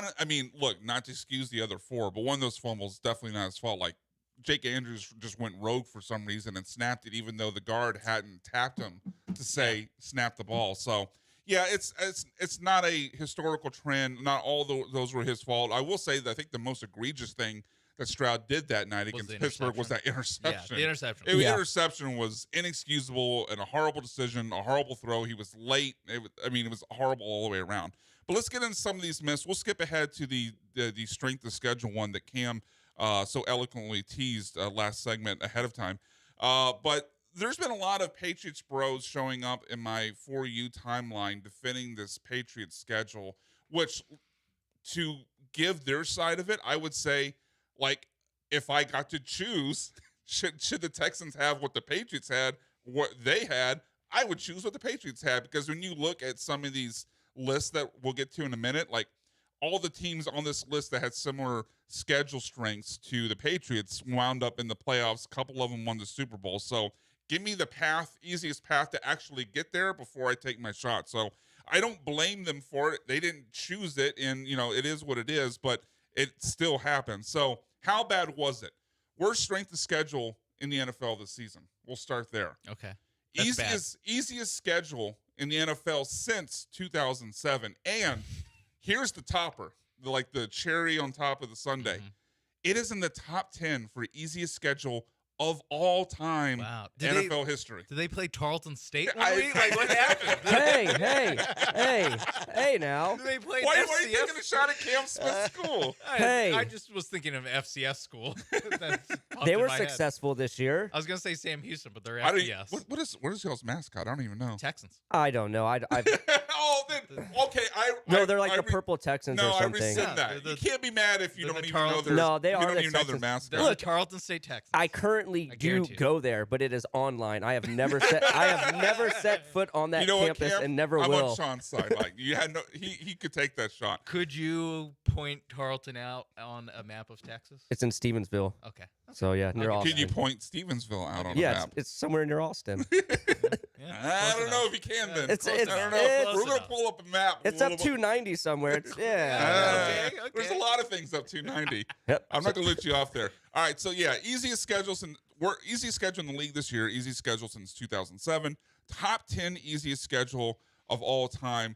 look, not to excuse the other 4, but one of those fumbles definitely not his fault. Like Jake Andrews just went rogue for some reason and snapped it, even though the guard hadn't tapped him to say snap the ball. So yeah, it's not a historical trend. Not all those were his fault. I will say that I think the most egregious thing that Stroud did that night against Pittsburgh was that interception. Yeah, the interception. The interception was inexcusable and a horrible decision, a horrible throw. He was late. It was horrible all the way around. But let's get into some of these myths. We'll skip ahead to the strength of schedule one that Cam so eloquently teased last segment ahead of time. But there's been a lot of Patriots bros showing up in my For You timeline defending this Patriots schedule, which to give their side of it, I would say, like, if I got to choose, should the Texans have what the Patriots had, what they had, I would choose what the Patriots had. Because when you look at some of these lists that we'll get to in a minute, like all the teams on this list that had similar schedule strengths to the Patriots wound up in the playoffs. A couple of them won the Super Bowl. So give me the easiest path to actually get there before I take my shot. So I don't blame them for it. They didn't choose it, and it is what it is, but it still happened. So how bad was it? Worst strength of schedule in the NFL this season. We'll start there. Okay. Easiest schedule in the NFL since 2007. And here's the topper, like the cherry on top of the sundae. Mm-hmm. It is in the top 10 for easiest schedule of all time NFL history. Did they play Tarleton State one week? Like, what happened? Hey now. Did they play Why are you taking a shot at Cam Smith's school? I just was thinking of FCS school. They were successful this year. I was going to say Sam Houston, but they're FCS. What is y'all's mascot? I don't even know. Texans. I don't know. Okay. No, they're like the Purple Texans or something. I rescind that. You can't be mad if you don't even know their mascot. They're the Tarleton State Texans. I currently do go there, but it is online. I have never set foot on that campus and never will. I'm on Sean's side. Like he could take that shot. Could you point Tarleton out on a map of Texas? It's in Stevensville. Okay. So yeah, near Austin. Can you point Stevensville out on a map? Yeah, it's somewhere near Austin. I don't know if you can then. I don't know. We're gonna pull up a map. It's up 290 somewhere. Okay. There's a lot of things up 290. Yep. I'm not gonna let you off there. All right. So yeah, easiest schedule in the league this year. Easiest schedule since 2007. Top 10 easiest schedule of all time.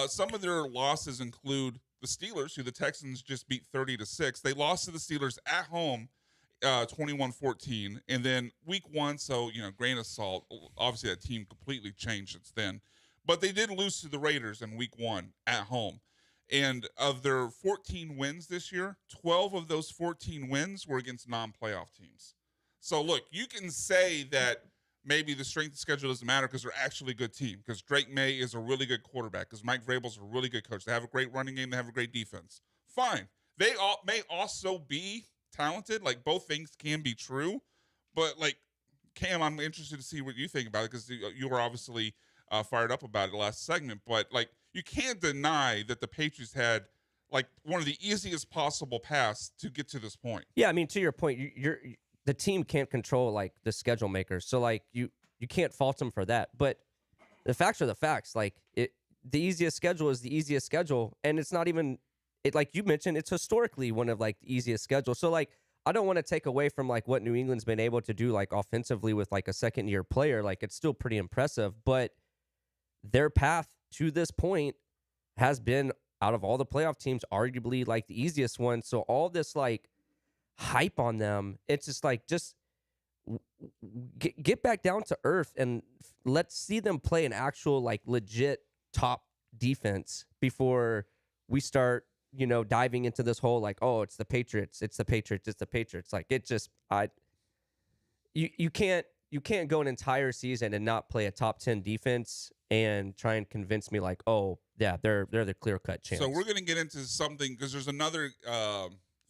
Some of their losses include the Steelers, who the Texans just beat 30-6. They lost to the Steelers at home 21-14, and then week 1. So grain of salt. Obviously, that team completely changed since then, but they did lose to the Raiders in week 1 at home. And of their 14 wins this year, 12 of those 14 wins were against non-playoff teams. So, look, you can say that maybe the strength of schedule doesn't matter because they're actually a good team, because Drake May is a really good quarterback, because Mike Vrabel's a really good coach. They have a great running game. They have a great defense. Fine. They may also be talented. Like, both things can be true. But, like, Cam, I'm interested to see what you think about it, because you were obviously fired up about it last segment. But, like, you can't deny that the Patriots had like one of the easiest possible paths to get to this point. Yeah, I mean, to your point, the team can't control like the schedule makers, so like you can't fault them for that. But the facts are the facts. Like the easiest schedule is the easiest schedule, and it's not even like you mentioned. It's historically one of like the easiest schedules. So like I don't want to take away from like what New England's been able to do like offensively with like a second-year player. Like it's still pretty impressive, but their path to this point has been, out of all the playoff teams, arguably like the easiest one. So all this like hype on them, it's just like get back down to earth and let's see them play an actual like legit top defense before we start diving into this whole like, oh, it's the Patriots, like it just you can't go an entire season and not play a top 10 defense and try and convince me like, oh yeah, they're the clear-cut chance. So we're going to get into something, because there's another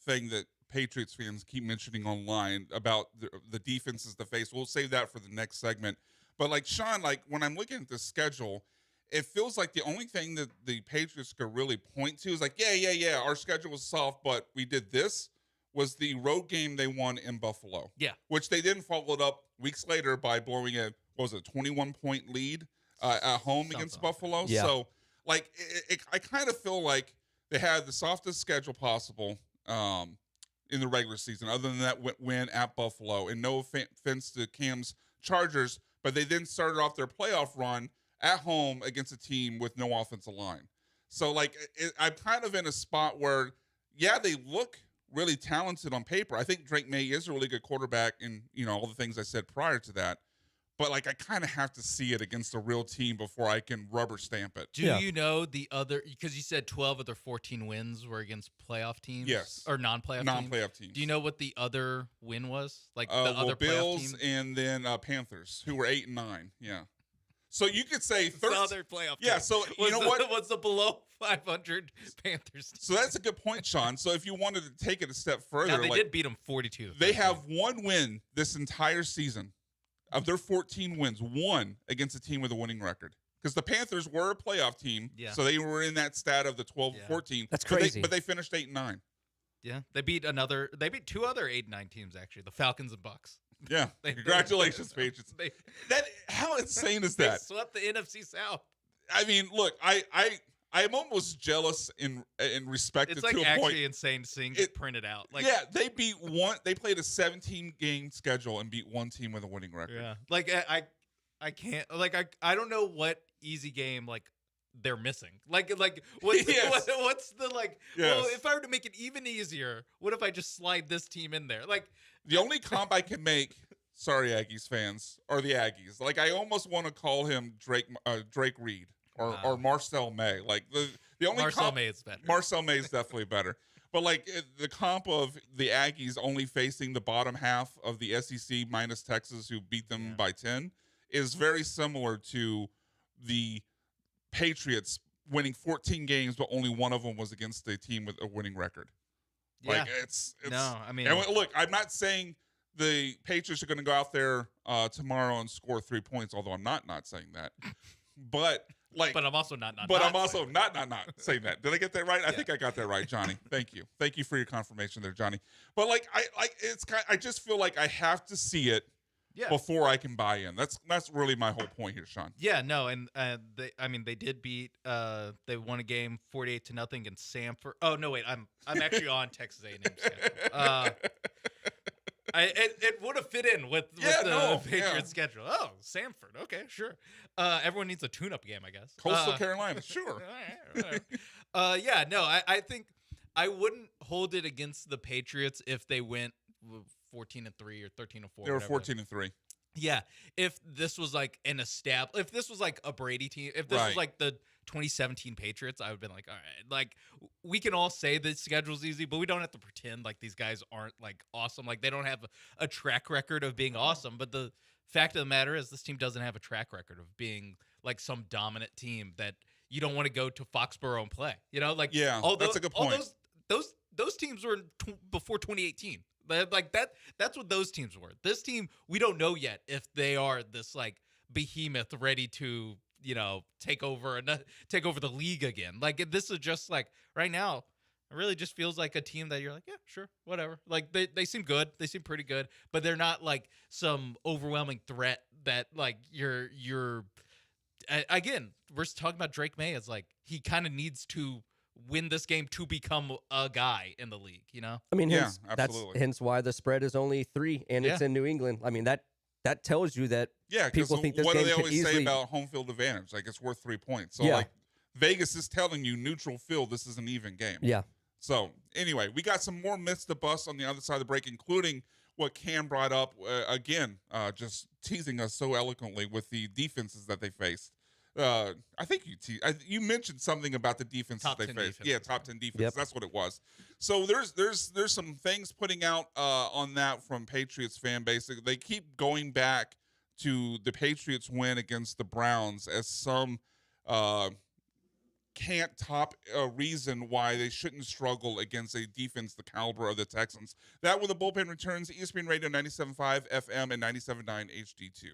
thing that Patriots fans keep mentioning online about the defenses to face. We'll save that for the next segment. But like Sean, like when I'm looking at the schedule, it feels like the only thing that the Patriots could really point to is like, yeah, our schedule was soft, but we did this, was the road game they won in Buffalo. Yeah. Which they then followed up weeks later by blowing a 21-point lead at home against Buffalo. Yeah. So, like, I kind of feel like they had the softest schedule possible in the regular season, other than that win at Buffalo. And no offense to Cam's Chargers, but they then started off their playoff run at home against a team with no offensive line. So, like, I'm kind of in a spot where, yeah, they look really talented on paper. I think Drake May is a really good quarterback, and all the things I said prior to that. But like I kind of have to see it against a real team before I can rubber stamp it. Do you know the other? Because you said 12 of their 14 wins were against playoff teams. Yes, or non-playoff teams. Do you know what the other win was? Like the other Bills playoff team? and then Panthers, who were 8-9. Yeah. So you could say the other playoff. Yeah. Team. So you know what? What's the below 500 Panthers team? So that's a good point, Sean. So if you wanted to take it a step further, now they did beat them 42. They have one win this entire season. Of their 14 wins, one against a team with a winning record. Because the Panthers were a playoff team, so they were in that stat of the 12-14. That's crazy. But they finished 8-9. Yeah, they beat two other 8-9 teams actually, the Falcons and Bucks. Yeah, congratulations, Patriots. How insane is that? They swept the NFC South. I mean, look, I'm almost jealous in respect it's to like a actually point. insane seeing it printed out. Like, yeah, they beat one. They played a 17-game schedule and beat one team with a winning record. Yeah, like I can't. Like I don't know what easy game like they're missing. Like what's the like? Yes. Well, if I were to make it even easier, what if I just slide this team in there? Like the only comp I can make. Sorry, Aggies fans, are the Aggies. Like I almost want to call him Drake Reed. Or Marcel May. Like the only Marcel May is better. Marcel May is definitely better. But like the comp of the Aggies only facing the bottom half of the SEC minus Texas, who beat them by 10, is very similar to the Patriots winning 14 games, but only one of them was against a team with a winning record. Yeah. Like it's no, I mean, and look, I'm not saying the Patriots are going to go out there tomorrow and score 3 points, although I'm not saying that. But I'm also not saying that. Did I get that right? I think I got that right, Johnny. Thank you for your confirmation there, Johnny. But like I just feel like I have to see it before I can buy in. That's really my whole point here, Sean. Yeah, no, and they did beat they won a game 48-0 against Samford. Oh no, wait, I'm actually on Texas A&M schedule. It would have fit in with the Patriots schedule. Oh, Samford. Okay, sure. Everyone needs a tune-up game, I guess. Coastal Carolina, sure. All right. Yeah, no, I think I wouldn't hold it against the Patriots if they went 14-3 or 13-4. They were whatever. 14-3. Yeah, if this was like if this was like a Brady team, if this was like the 2017 Patriots, I would have been like, all right, like we can all say the schedule's easy, but we don't have to pretend like these guys aren't like awesome. Like they don't have a track record of being awesome. But the fact of the matter is, this team doesn't have a track record of being like some dominant team that you don't want to go to Foxborough and play. You know, like that's a good point. Those teams were before 2018. Like that's what those teams were. This team, we don't know yet if they are this like behemoth ready to, take over the league again. Like this is just like right now, it really just feels like a team that you're like, yeah, sure, whatever. Like they seem good. They seem pretty good, but they're not like some overwhelming threat that like you're again, we're talking about Drake May as like he kind of needs to win this game to become a guy in the league, I mean, absolutely. That's hence why the spread is only 3 and it's in New England. I mean, that tells you that people think this what game do they could always easily say about home field advantage? Like it's worth 3 points. So Yeah. like Vegas is telling you neutral field, this is an even game. Yeah. So anyway, we got some more myths to bust on the other side of the break, including what Cam brought up again, just teasing us so eloquently with the defenses that they faced. I think you mentioned something about the defenses Top they 10 faced. defenses. Yeah, top 10 defenses. Yep. That's what it was. So there's some things putting out on that from Patriots fan base. They keep going back to the Patriots win against the Browns as some can't top a reason why they shouldn't struggle against a defense the caliber of the Texans. That when the bullpen returns, ESPN Radio 97.5 FM and 97.9 HD2.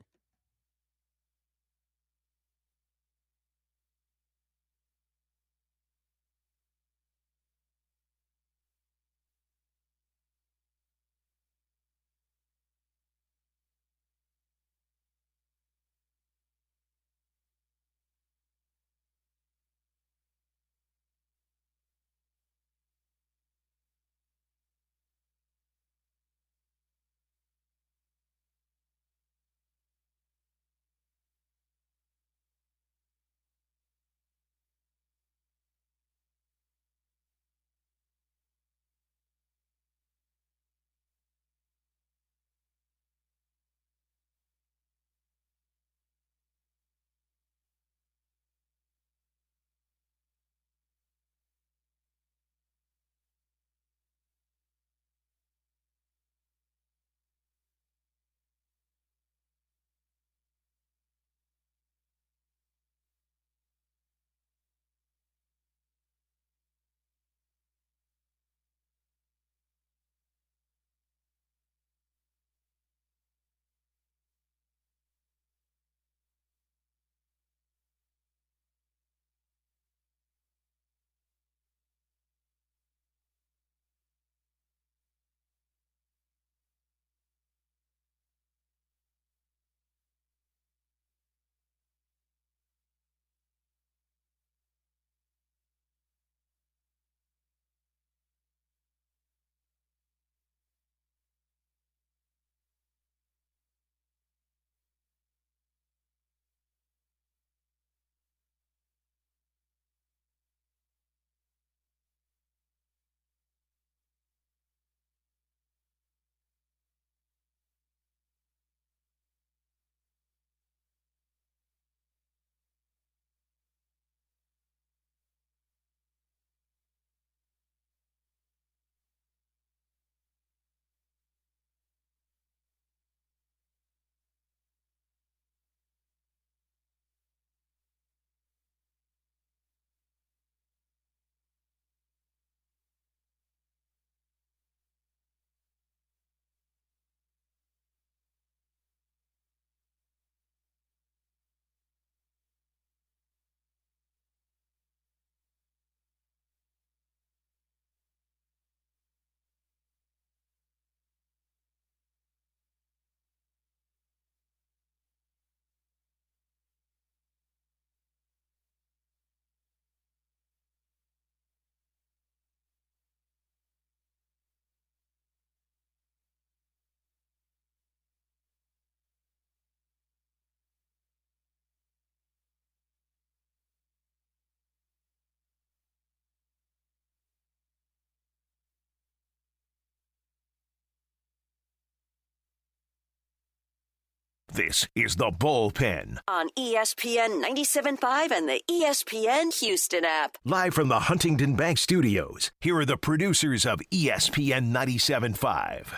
This is the Bullpen. On ESPN 97.5 and the ESPN Houston app. Live from the Huntington Bank Studios, here are the producers of ESPN 97.5.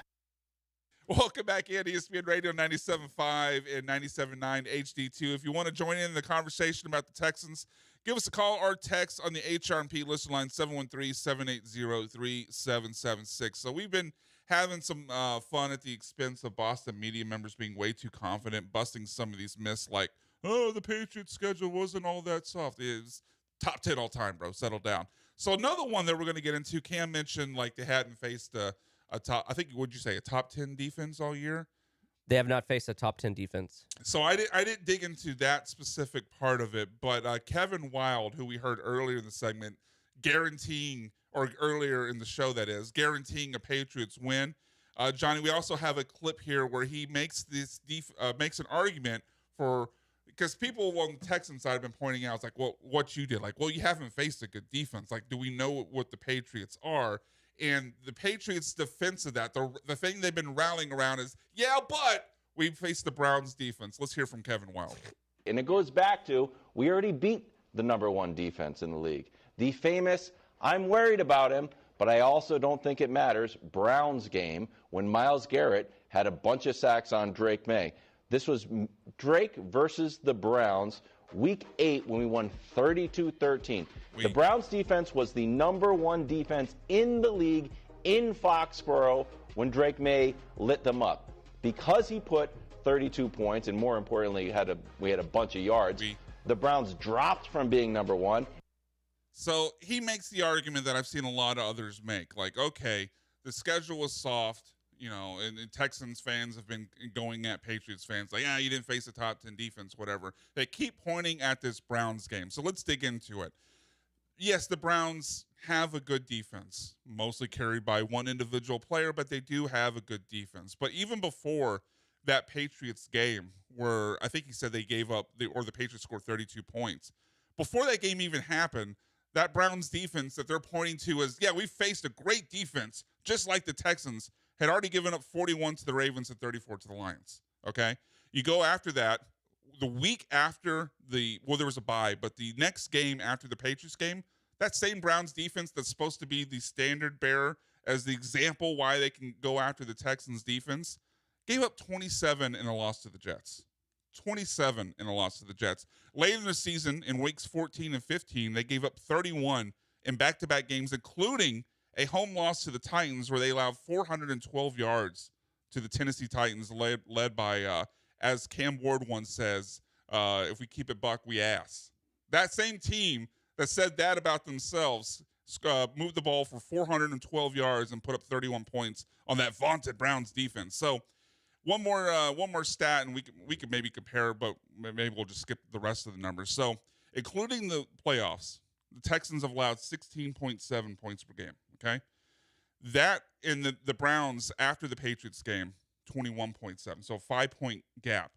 Welcome back in ESPN Radio 97.5 and 97.9 HD2. If you want to join in the conversation about the Texans, give us a call or text on the HRP listen line 713-780-3776. So we've been having some fun at the expense of Boston media members being way too confident, busting some of these myths like, oh, the Patriots schedule wasn't all that soft. It's top 10 all time, bro. Settle down. So another one that we're going to get into, Cam mentioned like they hadn't faced a top, I think, would you say a top 10 defense all year? They have not faced a top 10 defense. So I didn't dig into that specific part of it, but Kevin Wild, who we heard earlier in the segment, guaranteeing, or earlier in the show that is, guaranteeing a Patriots win. Johnny, we also have a clip here where he makes makes an argument for, because people on the Texans side have been pointing out, it's like, well, what you did, like, well, you haven't faced a good defense. Like, do we know what the Patriots are? And the Patriots' defense of that, the thing they've been rallying around is, yeah, but we faced the Browns defense. Let's hear from Kevin Wild. And it goes back to, we already beat the number one defense in the league. The famous, I'm worried about him, but I also don't think it matters, Browns game when Myles Garrett had a bunch of sacks on Drake May. This was Drake versus the Browns, Week 8 when we won 32-13. The Browns defense was the number one defense in the league in Foxborough when Drake May lit them up. Because he put 32 points, and more importantly, we had a bunch of yards, the Browns dropped from being number one. So he makes the argument that I've seen a lot of others make. Like, okay, the schedule was soft, you know, and Texans fans have been going at Patriots fans like, you didn't face a top 10 defense, whatever. They keep pointing at this Browns game. So let's dig into it. Yes, the Browns have a good defense, mostly carried by one individual player, but they do have a good defense. But even before that Patriots game, where I think he said they gave up, the Patriots scored 32 points. Before that game even happened, that Browns defense that they're pointing to as, yeah, we faced a great defense, just like the Texans, had already given up 41 to the Ravens and 34 to the Lions, okay? You go after that, the week after there was a bye, but the next game after the Patriots game, that same Browns defense that's supposed to be the standard bearer as the example why they can go after the Texans defense, gave up 27 in a loss to the Jets. 27 in a loss to the Jets. Later in the season, in weeks 14 and 15, they gave up 31 in back-to-back games, including a home loss to the Titans where they allowed 412 yards to the Tennessee Titans, led by, as Cam Ward once says, if we keep it buck, we ass. That same team that said that about themselves moved the ball for 412 yards and put up 31 points on that vaunted Browns defense. So one more stat, and we could maybe compare, but maybe we'll just skip the rest of the numbers. So including the playoffs, the Texans have allowed 16.7 points per game, okay? That in the Browns after the Patriots game, 21.7, so a 5-point gap.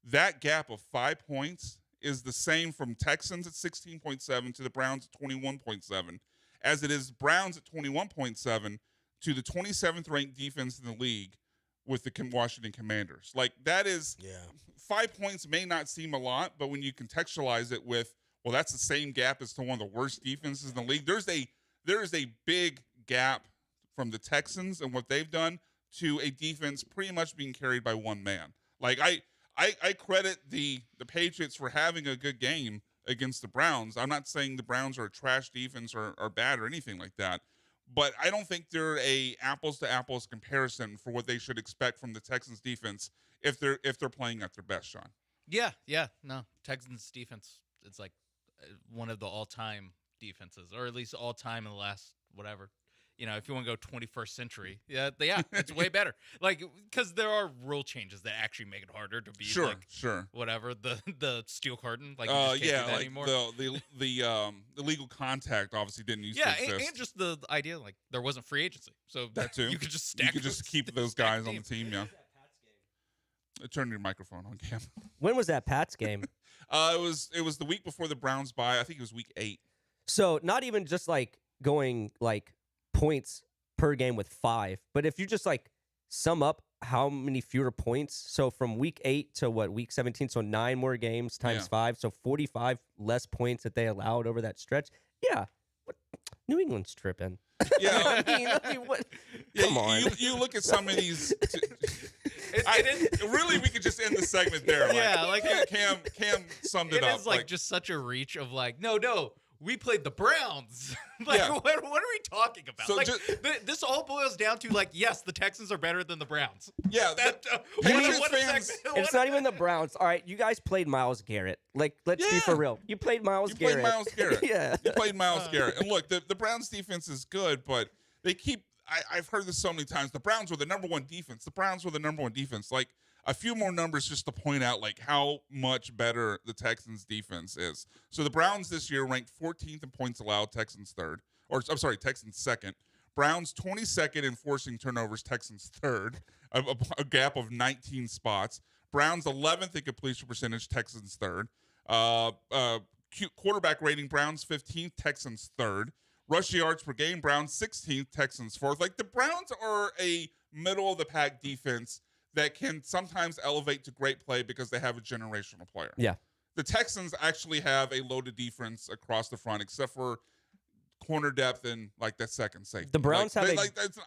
That gap of 5 points is the same from Texans at 16.7 to the Browns at 21.7, as it is Browns at 21.7 to the 27th ranked defense in the league with the Washington Commanders. Like, that is 5 points may not seem a lot, but when you contextualize it with, well, that's the same gap as to one of the worst defenses in the league. There is a big gap from the Texans and what they've done to a defense pretty much being carried by one man. Like, I credit the Patriots for having a good game against the Browns. I'm not saying the Browns are a trash defense or bad or anything like that, but I don't think they're a apples to apples comparison for what they should expect from the Texans defense if they're playing at their best, Sean. Yeah, no. Texans defense, it's like one of the all-time defenses, or at least all-time in the last whatever. You know, if you want to go 21st century, it's way better. Like, because there are rule changes that actually make it harder to be whatever the steel curtain. Like, you just can't do that anymore. The illegal contact obviously didn't used to exist. And just the idea like there wasn't free agency, so that too. You could just stack. You could just keep those guys on the team. Yeah. Turn your microphone on, Cam. When was that Pats game? It was the week before the Browns bye. I think it was week 8. So not even just like going like points per game with 5, but if you just like sum up how many fewer points. So from week 8 to week 17. So 9 more games times 5. So 45 less points that they allowed over that stretch. Yeah. New England's tripping. Yeah. I mean, what? Come on. You look at some of these. Really, we could just end the segment there. Cam summed it up. It is like just such a reach of like, no, we played the Browns. What are we talking about? So this all boils down to like, yes, the Texans are better than the Browns. Yeah, it's not even the Browns. All right, you guys played Myles Garrett. Like, let's be for real. You played Myles Garrett. Yeah, you played Myles Garrett. And look, the Browns defense is good, but they keep. I've heard this so many times. The Browns were the number one defense. The Browns were the number one defense. Like, a few more numbers just to point out like how much better the Texans defense is. So the Browns this year ranked 14th in points allowed, Texans third. Texans second. Browns 22nd in forcing turnovers, Texans third. A gap of 19 spots. Browns 11th in completion percentage, Texans third. Quarterback rating, Browns 15th, Texans third. Rush yards per game, Browns 16th, Texans fourth. Like, the Browns are a middle of the pack defense that can sometimes elevate to great play because they have a generational player. Yeah. The Texans actually have a loaded defense across the front, except for corner depth and like that second safety. The Browns have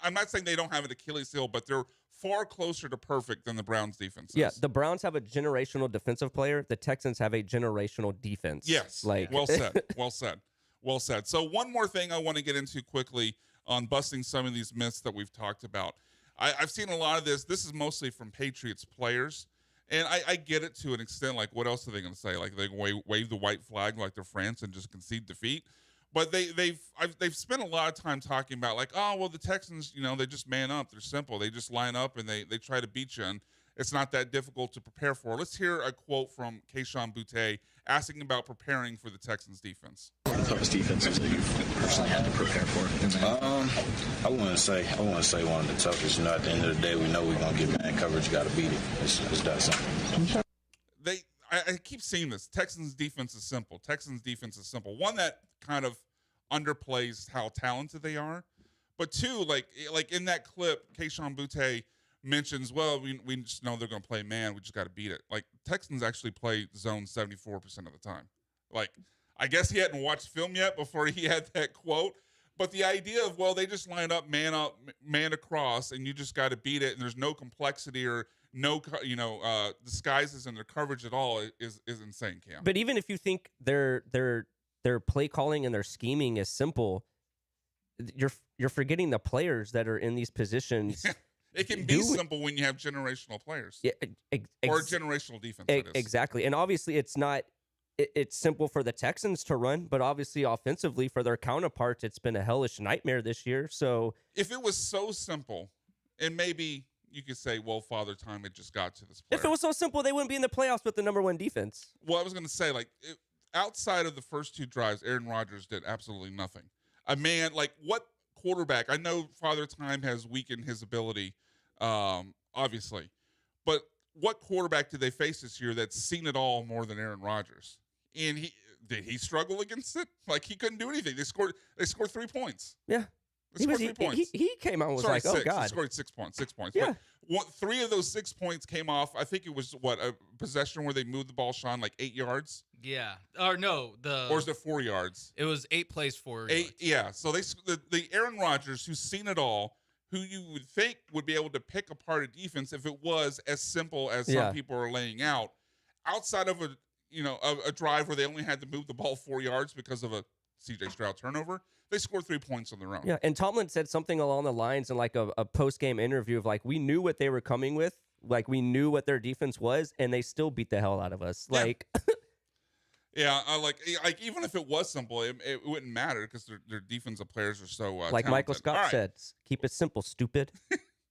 I'm not saying they don't have an Achilles heel, but they're far closer to perfect than the Browns defense is. Yeah, the Browns have a generational defensive player. The Texans have a generational defense. Yes. Well said. Well said. Well said. So one more thing I want to get into quickly on busting some of these myths that we've talked about. I've seen a lot of this. This is mostly from Patriots players. And I get it to an extent. Like, what else are they going to say? Like, they wave the white flag like they're France and just concede defeat. But they've spent a lot of time talking about, like, oh, well, the Texans, they just man up. They're simple. They just line up and they try to beat you. And it's not that difficult to prepare for. Let's hear a quote from Kayshon Boutte asking about preparing for the Texans defense. The toughest defenses that you've personally had to prepare for? I wouldn't say one of the toughest. At the end of the day, we know we're gonna get man coverage. You got to beat it. It's that simple. I keep seeing this. Texans defense is simple. Texans defense is simple. One, that kind of underplays how talented they are, but two, like in that clip, Kayshon Boutte mentions, well, we just know they're going to play man. We just got to beat it. Like, Texans actually play zone 74% of the time. Like, I guess he hadn't watched film yet before he had that quote. But the idea of, well, they just line up, man across, and you just got to beat it, and there's no complexity or no, disguises in their coverage at all is insane, Cam. But even if you think their play calling and their scheming is simple, you're forgetting the players that are in these positions. It can be simple when you have generational players. Yeah, or generational defense. Exactly. And obviously it's not it's simple for the Texans to run, but obviously offensively for their counterparts, it's been a hellish nightmare this year. So if it was so simple, and maybe you could say, well, Father Time had just got to this player. If it was so simple, they wouldn't be in the playoffs with the number one defense. Well, I was going to say, outside of the first two drives, Aaron Rodgers did absolutely nothing. A man, what quarterback? I know Father Time has weakened his ability, obviously. But what quarterback did they face this year that's seen it all more than Aaron Rodgers? And did he struggle against it? Like, he couldn't do anything. They scored 3 points. Yeah. They scored 3 points. He came out and was like, six. oh, God. He scored 6 points. 6 points. Yeah. But 3 of those 6 points came off, I think it was, a possession where they moved the ball, Sean, 8 yards? Yeah. Or no. Or is it 4 yards? It was 8 plays, 4 yards. Yeah. So the Aaron Rodgers, who's seen it all, who you would think would be able to pick apart a defense if it was as simple as some people are laying out, outside of a drive where they only had to move the ball 4 yards because of a C.J. Stroud turnover, they scored 3 points on their own. Yeah, and Tomlin said something along the lines in a post-game interview of we knew what they were coming with, we knew what their defense was, and they still beat the hell out of us. Yeah, even if it was simple, it wouldn't matter because their defensive players are so talented. Michael Scott said, keep it simple, stupid.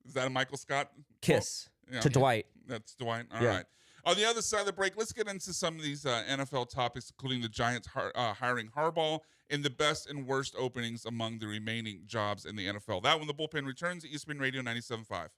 Is that a Michael Scott kiss to Dwight? That's Dwight. All right. On the other side of the break, let's get into some of these NFL topics, including the Giants hiring Harbaugh and the best and worst openings among the remaining jobs in the NFL. That when the Bullpen returns, ESPN Radio 97.5.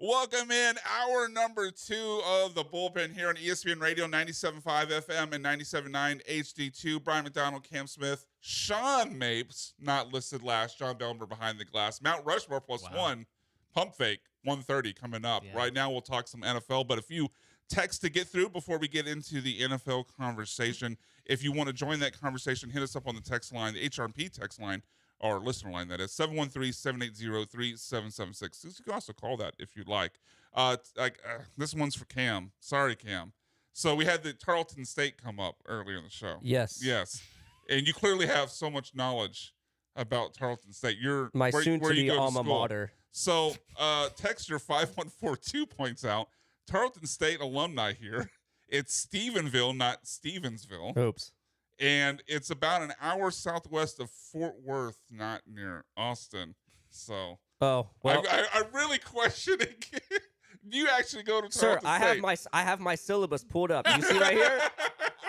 Welcome in hour number 2 of the Bullpen here on ESPN Radio 97.5 FM and 97.9 HD2. Brian McDonald, Cam Smith, Sean Mapes, not listed last. John Belmer behind the glass. Mount Rushmore +1. Pump fake 130 coming up. Yeah. Right now we'll talk some NFL, but a few texts to get through before we get into the NFL conversation. If you want to join that conversation, hit us up on the text line, the HRP text line, or listener line, that is 713-780-3776. You can also call that if you'd like. This one's for Cam. Sorry, Cam. So we had the Tarleton State come up earlier in the show. Yes. And you clearly have so much knowledge about Tarleton State. You're my soon-to-be alma mater. So Texter 5142 points out, Tarleton State alumni here. It's Stephenville, not Stevensville. Oops. And it's about an hour southwest of Fort Worth, not near Austin. So, well, I'm really questioning. Do you actually go to Tarleton State? Sir, I have my syllabus pulled up. You see right here,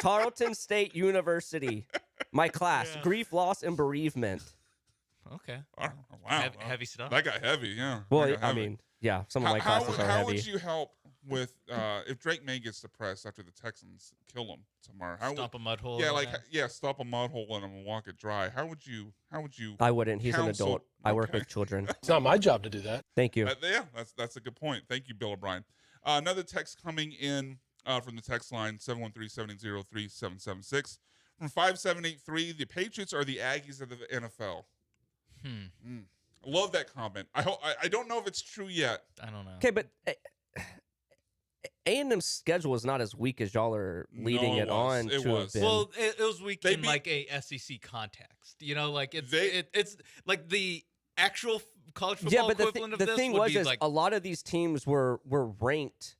Tarleton State University. My class, grief, loss, and bereavement. Okay. Oh, wow. Heavy stuff. That got heavy. Yeah. Well, I mean, yeah. Some of my classes are heavy. How would you help with if Drake May gets depressed after the Texans kill him tomorrow? Stomp a mud hole. Yeah, stomp a mud hole in him and walk it dry. How would you? I wouldn't. He's counsel? an adult. I work with children. It's not my job to do that. Thank you. Yeah, that's a good point. Thank you, Bill O'Brien. Another text coming in from the text line 713-780-3776 from 5783. The Patriots are the Aggies of the NFL. I love that comment. I don't know if it's true yet. I don't know. Okay, but A&M's schedule is not as weak as y'all are leading it on to have been. Well, it was weak in like a SEC context. You know, like it's like the actual college football equivalent of this. The thing was is, like, a lot of these teams were ranked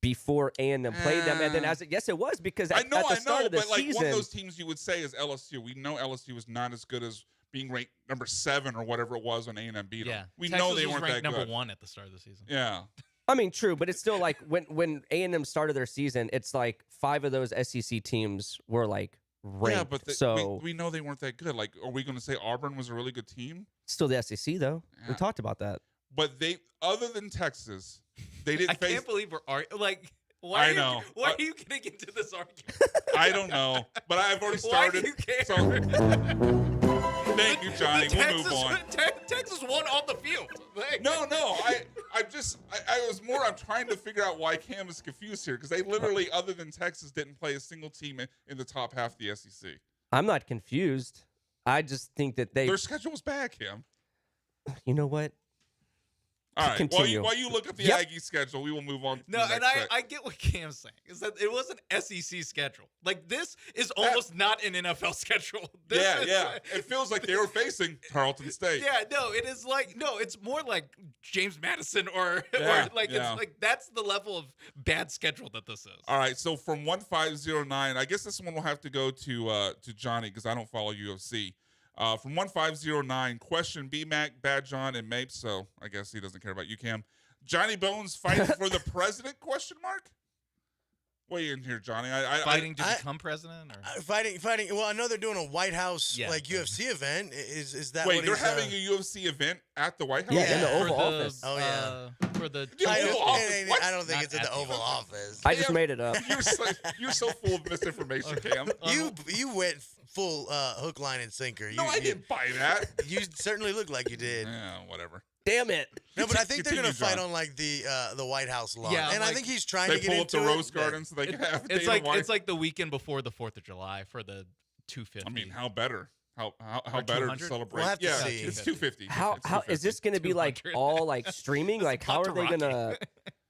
before A&M played them, and then yes, it was because at the start of the but like season, one of those teams you would say is LSU. We know LSU was not as good as being ranked number 7 or whatever it was when A&M beat them. We Texas know they weren't was ranked that good. number 1 at the start of the season. Yeah. I mean, true, but it's still like when A&M started their season, it's like 5 of those SEC teams were like ranked. Yeah, but we know they weren't that good. Like, are we going to say Auburn was a really good team? Still the SEC, though. Yeah. We talked about that. But other than Texas, they didn't face. I can't believe we're like. Why are you getting into this argument? I don't know, but I've already started. Why do you care? So, thank you, Johnny. We'll move on. Texas won on the field. No. I'm trying to figure out why Cam is confused here because they literally, other than Texas, didn't play a single team in the top half of the SEC. I'm not confused. I just think that their schedule was bad, Cam. You know what? All right. Continue. While you look at the Aggie schedule, we will move on. I get what Cam's saying is that it was an SEC schedule. Like this is almost not an NFL schedule. It feels like they were facing Tarleton State. Yeah, no, it is like it's more like James Madison or it's like that's the level of bad schedule that this is. All right. So from 1509, I guess this one will have to go to Johnny because I don't follow UFC. From 1509, question BMAC, Bad John, and Mapes. So I guess he doesn't care about you, Cam. Johnny Bones fighting for the president? Question mark. Weigh in here, Johnny. Fighting to become president, or fighting. Well, I know they're doing a White House UFC event. Is that? Wait, they're having a UFC event at the White House? Yeah, in the Oval Office. Oh yeah, for the Oval Office. I don't think it's in the Oval Office. I just made it up. You're so full of misinformation, Cam. You went full hook, line, and sinker. I didn't buy that. You certainly look like you did. Yeah, whatever. Damn it. No, but I think they're going to fight on like the White House lawn. Yeah, and I think he's trying to get into the Rose Garden so they can have it's like the weekend before the 4th of July for the 250. I mean, how better? How better to celebrate? We'll have to see. It's 250. How is this going to be like all like streaming? Like how are they going to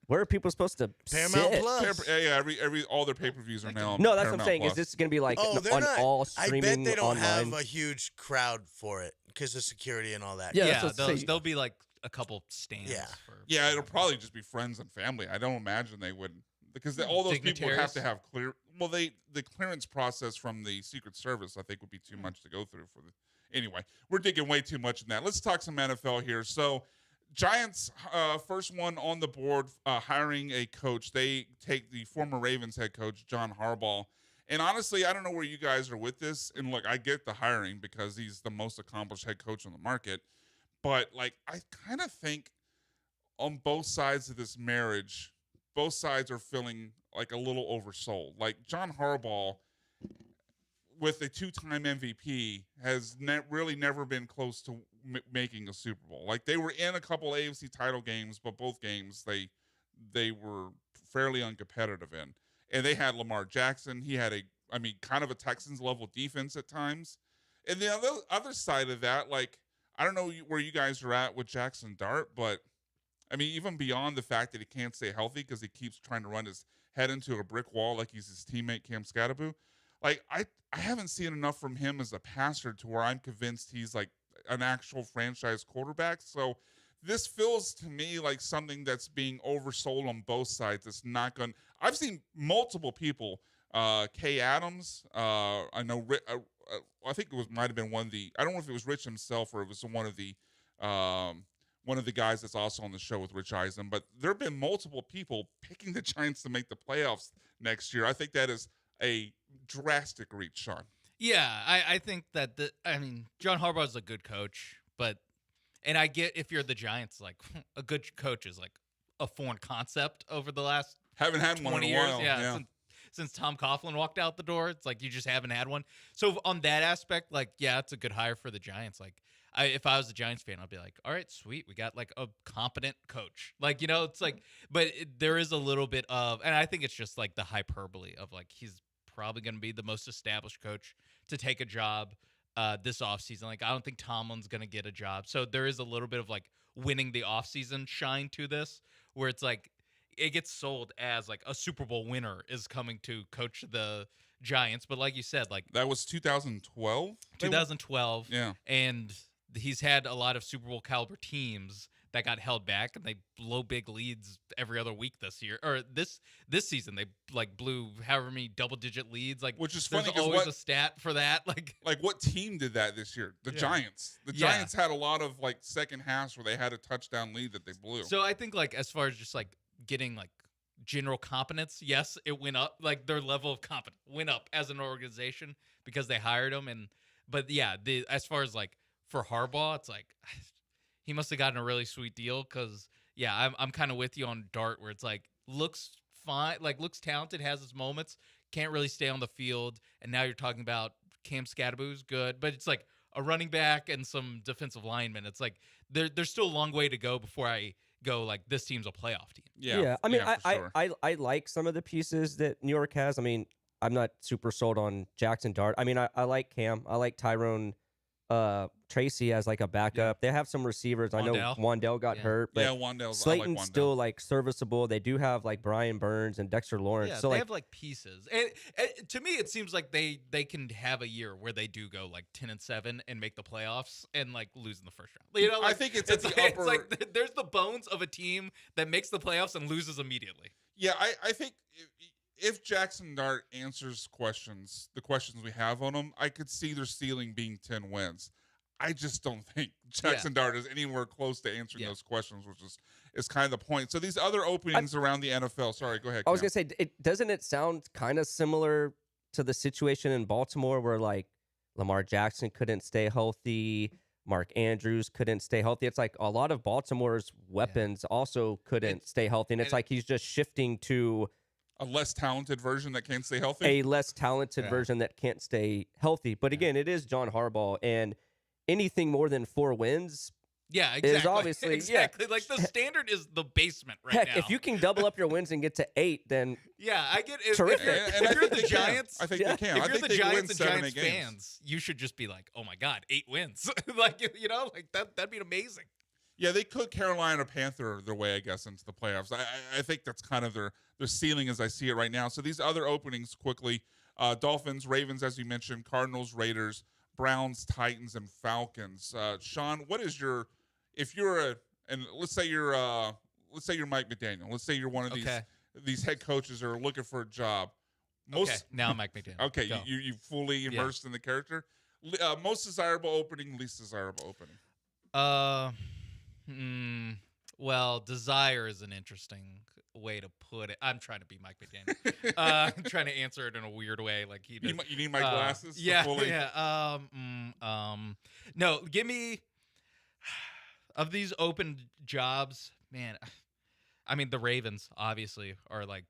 where are people supposed to Paramount sit? Plus. Every all their pay-per-views are now. No, that's Paramount what I'm saying. Plus. Is this going to be like on not. all streaming I bet they don't online? have a huge crowd for it because of security and all that. Yeah, there'll be like a couple stands. Yeah. It'll probably just be friends and family. I don't imagine they would because all those people would have to have clear. Well, the clearance process from the Secret Service I think would be too much to go through for the. Anyway, we're digging way too much in that. Let's talk some NFL here. So. Giants, first one on the board, hiring a coach. They take the former Ravens head coach, John Harbaugh. And honestly, I don't know where you guys are with this. And look, I get the hiring because he's the most accomplished head coach on the market. But, like, I kind of think on both sides of this marriage, both sides are feeling like a little oversold. Like John Harbaugh, with a 2-time MVP, has really never been close to making a Super Bowl. Like they were in a couple AFC title games, but both games they were fairly uncompetitive in. And they had Lamar Jackson. He had kind of a Texans level defense at times. And the other side of that, like, I don't know where you guys are at with Jackson Dart, but I mean, even beyond the fact that he can't stay healthy because he keeps trying to run his head into a brick wall like he's his teammate Cam Scatterbo, like I haven't seen enough from him as a passer to where I'm convinced he's like an actual franchise quarterback. So this feels to me like something that's being oversold on both sides. It's not going. I've seen multiple people. Kay Adams. I know. I think it might have been one of the. I don't know if it was Rich himself or it was one of the guys that's also on the show with Rich Eisen. But there have been multiple people picking the Giants to make the playoffs next year. I think that is a drastic reach, Sean. Yeah, I think that John Harbaugh is a good coach, and I get if you're the Giants, like a good coach is like a foreign concept over the last haven't had 20 one in a years. while. Yeah. Since Tom Coughlin walked out the door, it's like you just haven't had one. So on that aspect, like, yeah, it's a good hire for the Giants. Like, if I was a Giants fan, I'd be like, all right, sweet, we got like a competent coach. Like, it's like, but there is a little bit of, and I think it's just like the hyperbole of like he's probably going to be the most established coach to take a job this offseason. Like, I don't think Tomlin's going to get a job. So there is a little bit of like winning the offseason shine to this, where it's like it gets sold as like a Super Bowl winner is coming to coach the Giants. But like you said, like that was 2012. 2012. Yeah. And he's had a lot of Super Bowl caliber teams that got held back, and they blow big leads every other week this year, or this season. They like blew however many double-digit leads, like, which is funny. There's always a stat for that. Like what team did that this year? The Giants. The Giants had a lot of like second halves where they had a touchdown lead that they blew. So I think like as far as just like getting like general competence, yes, it went up. Like their level of competence went up as an organization because they hired him. But yeah, as far as like for Harbaugh, it's like he must have gotten a really sweet deal because, yeah, I'm kind of with you on Dart where it's like looks fine, like looks talented, has his moments, can't really stay on the field. And now you're talking about Cam Scatterbo's good, but it's like a running back and some defensive linemen. It's like there's still a long way to go before I go like this team's a playoff team. Yeah. I mean, I like some of the pieces that New York has. I mean, I'm not super sold on Jackson Dart. I mean, I like Cam. I like Tyrone Tracy as like a backup. They have some receivers. I know Wandell got hurt, but Slayton's still like serviceable. They do have like Brian Burns and Dexter Lawrence. Yeah, so they have like pieces. And to me, it seems like they can have a year where they do go like 10-7 and make the playoffs and like lose in the first round. You know, like, I think it's the upper. It's like there's the bones of a team that makes the playoffs and loses immediately. Yeah, I think if Jackson Dart answers the questions we have on him, I could see their ceiling being 10 wins. I just don't think Jackson Dart is anywhere close to answering those questions, which is kind of the point. So these other openings around the NFL. Sorry, go ahead. I was going to say, doesn't it sound kind of similar to the situation in Baltimore where like Lamar Jackson couldn't stay healthy, Mark Andrews couldn't stay healthy? It's like a lot of Baltimore's weapons also couldn't stay healthy, and it's like he's just shifting to a less talented version that can't stay healthy. A less talented version that can't stay healthy. But again, it is John Harbaugh, and anything more than 4 wins, exactly. is obviously exactly like the standard is the basement right now. If you can double up your wins and get to 8, then I get it. Terrific. If you're the Giants, I think they can. If you're the Giants and Giants fans, you should just be like, oh my God, 8 wins. like like that'd be amazing. Yeah, they could Carolina Panther their way, I guess, into the playoffs. I think that's kind of their ceiling as I see it right now. So these other openings quickly: Dolphins, Ravens, as you mentioned, Cardinals, Raiders, Browns, Titans, and Falcons. Sean, what is let's say you're Mike McDaniel. Let's say you're one of these head coaches that are looking for a job. Now Mike McDaniel. Okay, you fully immersed in the character. Most desirable opening, least desirable opening. Well, desire is an interesting way to put it. I'm trying to be Mike McDaniel. I'm trying to answer it in a weird way, like he does. You need my glasses? Yeah. No, give me of these open jobs. man, I mean, the Ravens obviously are like,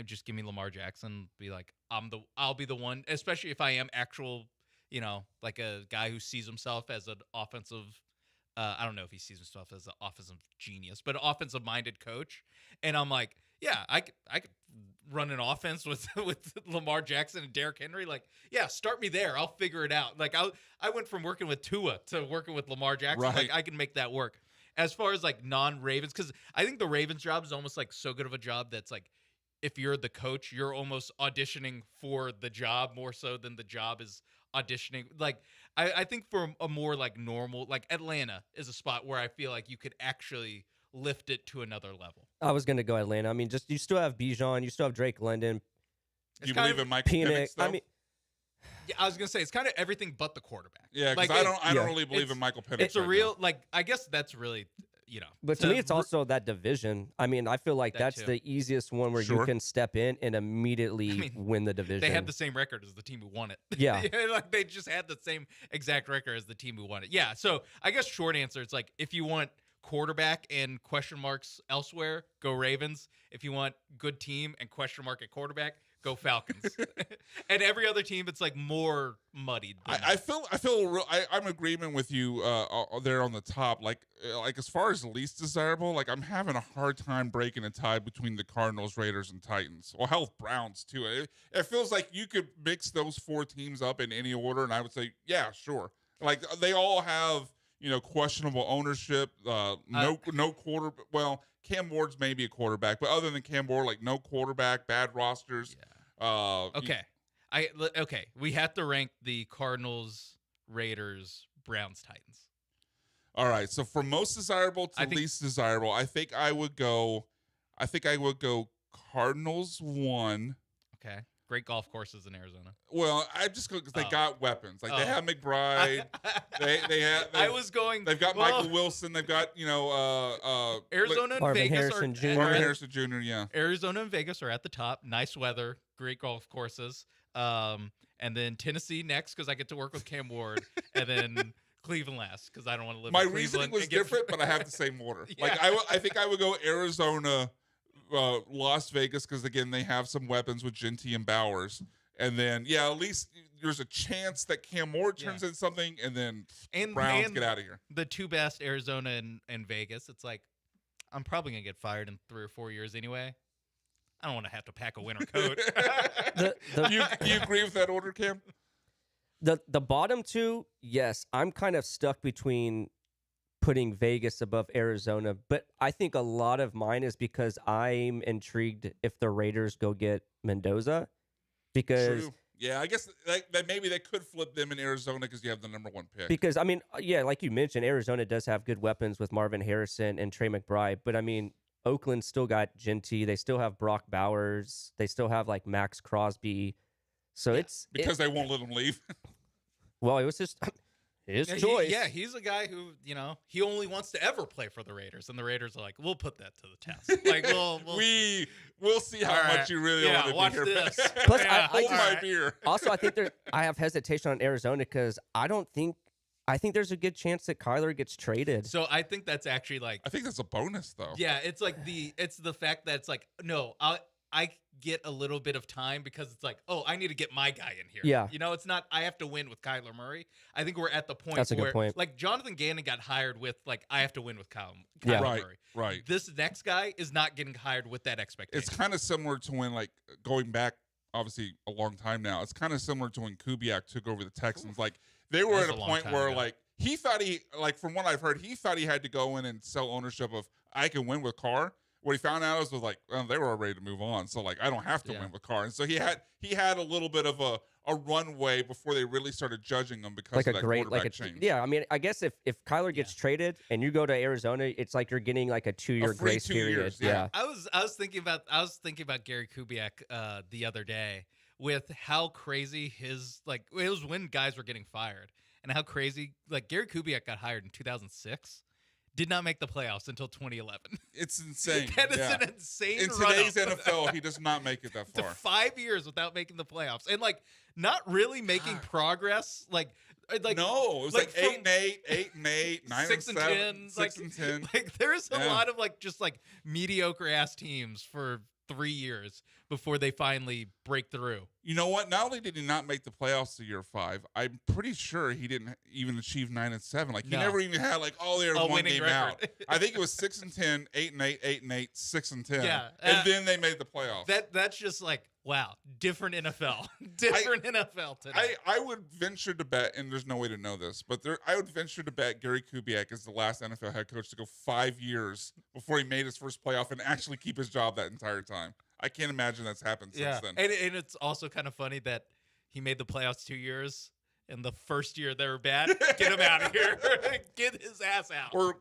just give me Lamar Jackson. Be like, I'll be the one, especially if I am actual, like a guy who sees himself as an offensive. I don't know if he sees himself as an offensive genius, but an offensive-minded coach. And I'm like, yeah, I could run an offense with Lamar Jackson and Derrick Henry. Like, yeah, start me there. I'll figure it out. Like, I went from working with Tua to working with Lamar Jackson. Right. Like, I can make that work. As far as like non-Ravens, because I think the Ravens job is almost like so good of a job that's like, if you're the coach, you're almost auditioning for the job more so than the job is auditioning. Like, I think for a more like normal, like Atlanta is a spot where I feel like you could actually lift it to another level. I was going to go Atlanta. I mean, just you still have Bijan, you still have Drake London. Do you believe in Michael Penix, though? I mean, yeah, I was gonna say it's kind of everything but the quarterback. Yeah, because like, I don't really believe in Michael Penix. It's a real like. I guess that's really But to me, it's also that division. I mean, I feel like that's the easiest one where you can step in and immediately win the division. They had the same record as the team who won it. Yeah. Like they just had the same exact record as the team who won it. Yeah. So I guess short answer, it's like if you want quarterback and question marks elsewhere, go Ravens. If you want good team and question mark at quarterback, go Falcons. And every other team, it's like more muddied. I'm in agreement with you there on the top. Like as far as least desirable, like I'm having a hard time breaking a tie between the Cardinals, Raiders, and Titans. Well, hell, Browns too. It feels like you could mix those four teams up in any order, and I would say, yeah, sure. Like they all have questionable ownership. No quarter. Well, Cam Ward's maybe a quarterback, but other than Cam Ward, like no quarterback, bad rosters. Yeah. Okay. We have to rank the Cardinals, Raiders, Browns, Titans. All right. So from most desirable to least desirable, I think I would go Cardinals 1. Okay. Great golf courses in Arizona. Well, I just go because they got weapons. Like they have McBride. they have. I was going. They've got Michael Wilson. They've got Arizona and Marvin Vegas Harrison Jr. Marvin Harrison Jr. Yeah. Arizona and Vegas are at the top. Nice weather. Great golf courses. And then Tennessee next because I get to work with Cam Ward, and then Cleveland last because I don't want to live. My in Cleveland reasoning was different, but I have the same order. Yeah. Like I think I would go Arizona. Las Vegas because again they have some weapons with Genty and Bowers, and then at least there's a chance that Cam Ward turns into something, and then Browns get out of here. The two best, Arizona and Vegas. It's like I'm probably gonna get fired in 3 or 4 years anyway. I don't want to have to pack a winter coat. You agree with that order, Cam? The bottom two, yes, I'm kind of stuck between putting Vegas above Arizona, but I think a lot of mine is because I'm intrigued if the Raiders go get Mendoza, because True. Yeah, I guess that maybe they could flip them in Arizona because you have the number 1 pick. Because I mean, yeah, like you mentioned, Arizona does have good weapons with Marvin Harrison and Trey McBride, but I mean, Oakland still got Genty, they still have Brock Bowers, they still have like Max Crosby, so because they won't let them leave. Well, it was just his choice. He's a guy who, he only wants to ever play for the Raiders, and the Raiders are like, we'll put that to the test. Like, we'll see how much you really want to watch be here. This. Plus, hold my beer. Also, I think I have hesitation on Arizona because I think there's a good chance that Kyler gets traded. So I think that's actually like, I think that's a bonus though. Yeah, it's like it's the fact that it's like, no, I get a little bit of time because it's like, oh, I need to get my guy in here. Yeah. It's not, I have to win with Kyler Murray. I think we're at the point That's a where, good point. like, Jonathan Gannon got hired with, like, I have to win with Kyler Murray. Right. This next guy is not getting hired with that expectation. It's kind of similar to when, like, going back, obviously, a long time now, it's kind of similar to when Kubiak took over the Texans. Like, they were at a point where, like, he thought from what I've heard, he thought he had to go in and sell ownership of, I can win with Carr. What he found out was like, well, they were all ready to move on, so like I don't have to win with Carr, and so he had a little bit of a runway before they really started judging him because like of that quarterback change. Yeah, I mean, I guess if Kyler gets traded and you go to Arizona, it's like you're getting like a 2-year grace period. Years, yeah. I was thinking about Gary Kubiak the other day with how crazy his it was when guys were getting fired and how crazy Gary Kubiak got hired in 2006. Did not make the playoffs until 2011. It's insane. That is an insane in today's NFL, he does not make it that far. 5 years without making the playoffs and not really making progress. Like no, it was like 8-8, 8-8, 9-7, 6 and 10. Like there's a lot of just mediocre ass teams for 3 years before they finally break through. You know what? Not only did he not make the playoffs the year 5, I'm pretty sure he didn't even achieve 9-7. Like he never even had there's one game record. out. I think it was 6-10, 8-8, 8-8, 6-10. Yeah, and then they made the playoffs. That's just wow, different NFL, different NFL today. I would venture to bet, and there's no way to know this, but I would venture to bet Gary Kubiak is the last NFL head coach to go 5 years before he made his first playoff and actually keep his job that entire time. I can't imagine that's happened since then. And it's also kind of funny that he made the playoffs 2 years, and the first year they were bad. Get him out of here. Get his ass out. We're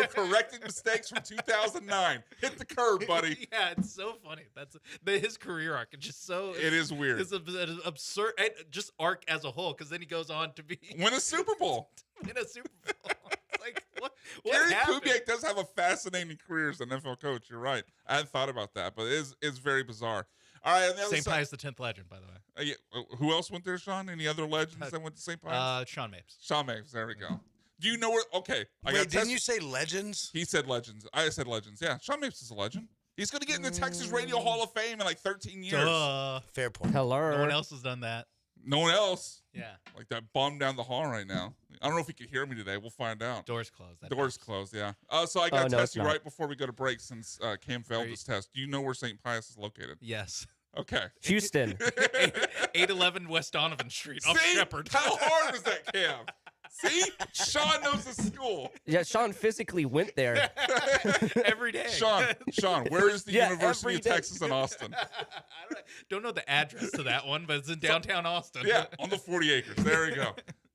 correcting mistakes from 2009. Hit the curb, buddy. Yeah, it's so funny. That's his career arc. It's just so. It is weird. It's absurd. And just arc as a whole, because then he goes on to win a Super Bowl. It's like what Gary happened? Kubiak does have a fascinating career as an NFL coach. You're right. I hadn't thought about that, but it's very bizarre. All right, on the other St. side, Pius the 10th legend, by the way. who else went there, Sean? Any other legends that went to St. Pius? Sean Mapes. Sean Mapes. There we go. Do you know where? Okay. Wait, didn't you say legends? He said legends. I said legends. Yeah, Sean Mapes is a legend. He's going to get in the Texas Radio Hall of Fame in 13 years. Fair point. Hello. No one else has done that. No one else. Yeah. Like that bum down the hall right now. I don't know if he could hear me today. We'll find out. Doors closed. Doors closed, yeah. So I got to test you right before we go to break since Cam failed his test. Do you know where St. Pius is located? Yes. Okay. Houston. 811 West Donovan Street off Shepherd. How hard was that, Cam? See? Sean knows the school. Yeah, Sean physically went there. Every day. Sean, where is the University of Texas in Austin? I don't know the address to that one, but it's in downtown Austin. Yeah, on the 40 acres. There we go.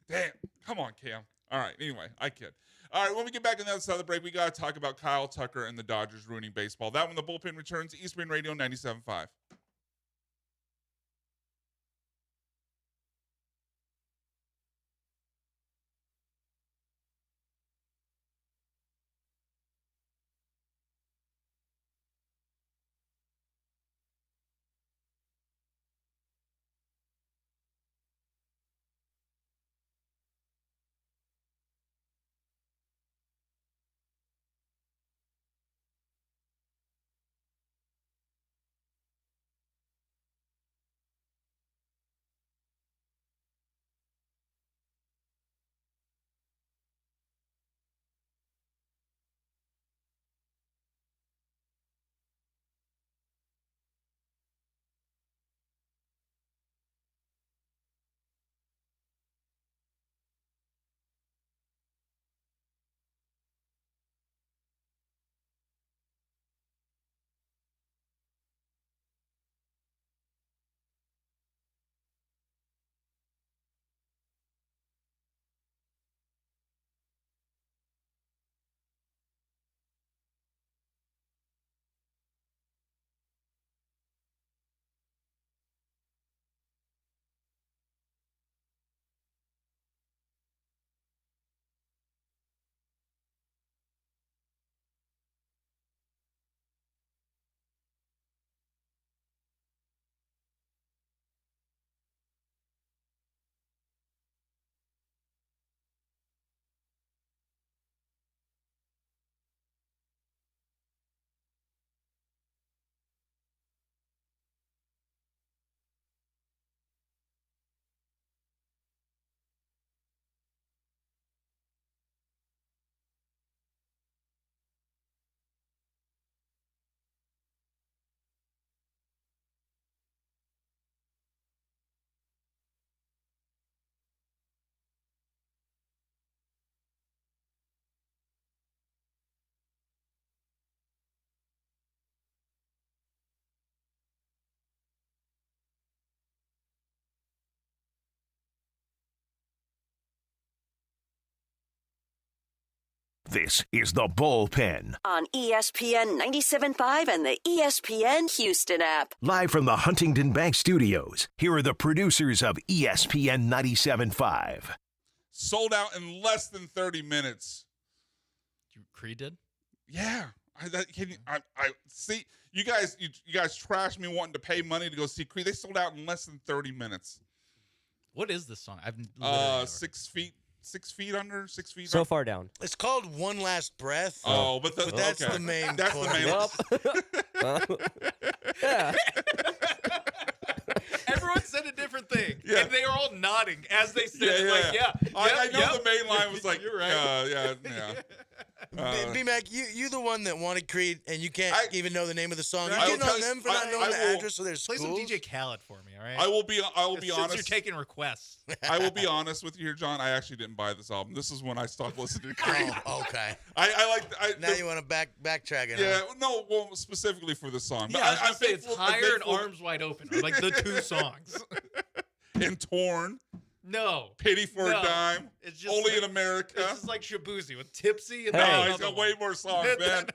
Damn. Come on, Cam. All right. Anyway, I kid. All right, when we get back on the other side of the break, we got to talk about Kyle Tucker and the Dodgers ruining baseball. That when the bullpen returns, ESPN Radio 97.5. This is the Bullpen. On ESPN 97.5 and the ESPN Houston app. Live from the Huntington Bank Studios, here are the producers of ESPN 97.5. Sold out in less than 30 minutes. Creed did? Yeah. I see you guys trashed me wanting to pay money to go see Creed. They sold out in less than 30 minutes. What is this song? I've literally 6 feet. 6 feet under, 6 feet. So far down. It's called One Last Breath. Oh, but that's okay. the main. That's the main. Yeah. Everyone said a different thing, Yeah. and they are all nodding as they said it. Like, I know the main line was like, you're right. yeah. B-Mac, you the one that wanted Creed, and you can't even know the name of the song. I You will getting tell on you- them for not knowing the address of their Play schools? some DJ Khaled for me, all right? I will be Since honest. you're taking requests. I will be honest with you here, John. I actually didn't buy this album. This is when I stopped listening to Creed. Oh, okay. I Now you want to backtrack it. Yeah, huh? no, well, specifically for the song. But Yeah, I was gonna say it's thankful- Higher and thankful- Arms Wide Open, are like the two songs. and Torn. No. Pity for a Dime. It's just Only like, in America. It's just like Shabuzi with Tipsy. And No, then he's another got one. way more songs, man.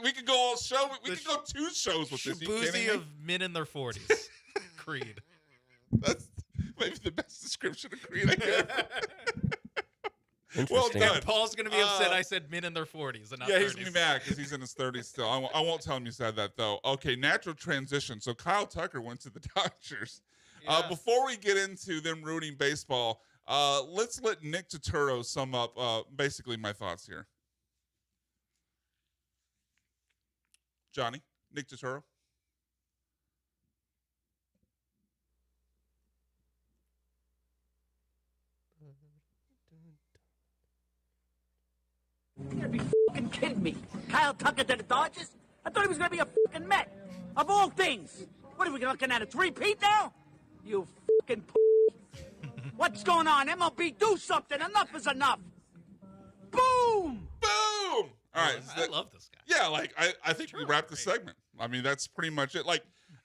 We could go all show. We could go 2 shows with this. You kidding Shabuzi me? of men in their 40s. Creed. That's maybe the best description of Creed I get. Well Interesting. done. And Paul's going to be upset I said men in their 40s and not 30s. He's gonna be mad because he's in his 30s still. I won't tell him you said that though. Okay, natural transition. So Kyle Tucker went to the Dodgers. Yeah. Before we get into them rooting baseball, let's let Nick Turturro sum up basically my thoughts here. Johnny, Nick Turturro. You gotta be fucking kidding me. Kyle Tucker to the Dodgers? I thought he was gonna be a fucking Met. Of all things. What are we looking at, a three-peat now? You fucking What's going on? MLB, do something. Enough is enough. Boom! Boom! All right. I love this guy. Yeah, like I think we wrapped the segment. I mean, that's pretty much it. Like,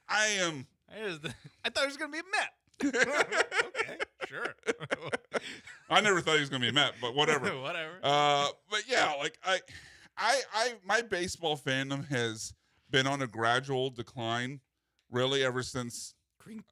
I am. I thought he was going to be a Met. Okay, sure. I never thought he was going to be a Met, but whatever. Whatever. But yeah, like my baseball fandom has been on a gradual decline, really, ever since.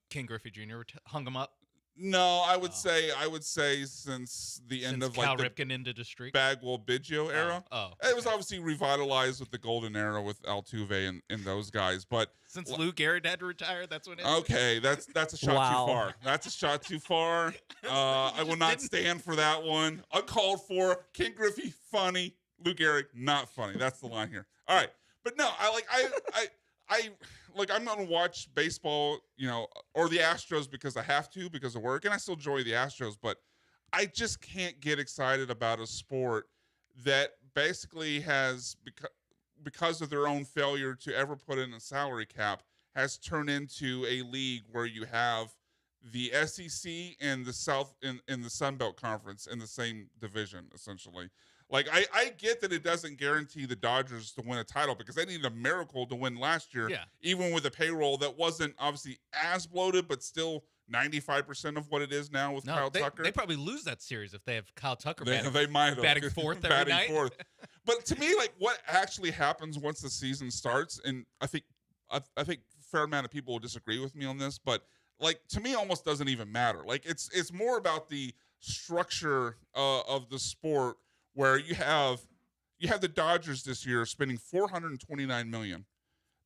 King Griffey Jr. hung him up. No, I would say since the end of Cal like the Ripken into the streak. Bagwell Biggio era. It was obviously revitalized with the golden era with Altuve and those guys, but Since Lou Gehrig had to retire, that's when it okay, that's a shot too far. That's a shot too far. I will not stand for that one. Uncalled for. King Griffey, funny. Lou Gehrig, not funny. That's the line here. All right, but no, I'm not gonna watch baseball, or the Astros because I have to because of work, and I still enjoy the Astros, but I just can't get excited about a sport that basically has because of their own failure to ever put in a salary cap has turned into a league where you have the SEC and the South in the Sun Belt Conference in the same division, essentially. Like, I get that it doesn't guarantee the Dodgers to win a title because they needed a miracle to win last year, even with a payroll that wasn't obviously as bloated, but still 95% of what it is now with Kyle Tucker. They probably lose that series if they have Kyle Tucker they might have. batting fourth every night. But to me, like, what actually happens once the season starts, and I think a fair amount of people will disagree with me on this, but like, to me, almost doesn't even matter. Like, it's more about the structure of the sport, where you have the Dodgers this year spending $429 million.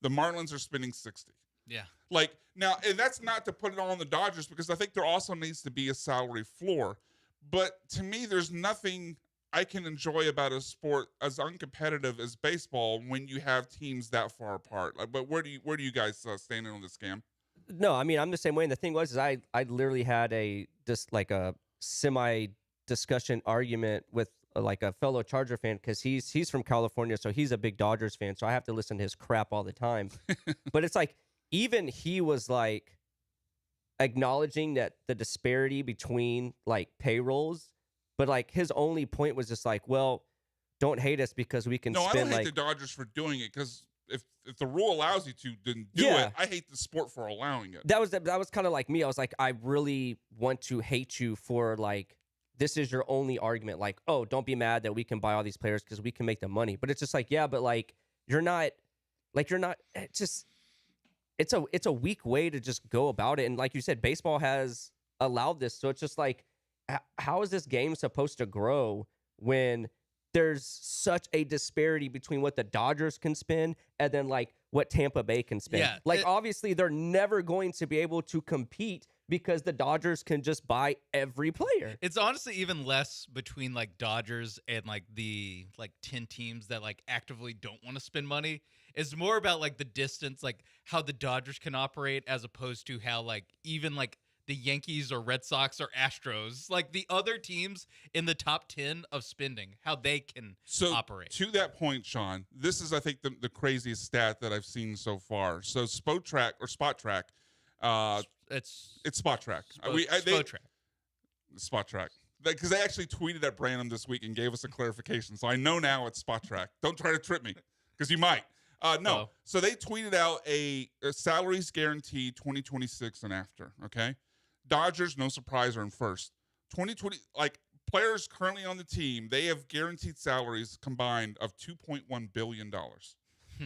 The Marlins are spending $60. Yeah. Like, now, and that's not to put it all on the Dodgers, because I think there also needs to be a salary floor. But to me, there's nothing I can enjoy about a sport as uncompetitive as baseball when you have teams that far apart. Like, but where do you guys stand in on this, Cam? No, I mean, I'm the same way. And the thing was, I literally had a semi discussion argument with like a fellow Charger fan, because he's from California, so he's a big Dodgers fan, so I have to listen to his crap all the time. But it's like, even he was like acknowledging that the disparity between like payrolls, but like his only point was just like, well, don't hate us because we can I spend don't hate the Dodgers for doing it, because if the rule allows you to, then do it. I hate the sport for allowing it. That was kind of like me. I was like, I really want to hate you for like, this is your only argument. Like, oh, don't be mad that we can buy all these players because we can make the money. But it's just like, yeah, but like, it's a weak way to just go about it. And like you said, baseball has allowed this. So it's just like, how is this game supposed to grow when there's such a disparity between what the Dodgers can spend and then like what Tampa Bay can spend? Yeah, obviously they're never going to be able to compete because the Dodgers can just buy every player. It's honestly even less between like Dodgers and like the like 10 teams that like actively don't want to spend money. It's more about like the distance, like how the Dodgers can operate as opposed to how like even like the Yankees or Red Sox or Astros, like the other teams in the top 10 of spending, how they can operate. To that point, Sean, this is, I think, the craziest stat that I've seen so far. So Spot Track, it's Spot Track. Spot Track. Because they actually tweeted at Branham this week and gave us a clarification. So I know now it's Spot Track. Don't try to trip me, because you might. No. Oh. So they tweeted out a salaries guaranteed 2026 and after, okay? Dodgers, no surprise, are in first. 2020, like players currently on the team, they have guaranteed salaries combined of $2.1 billion.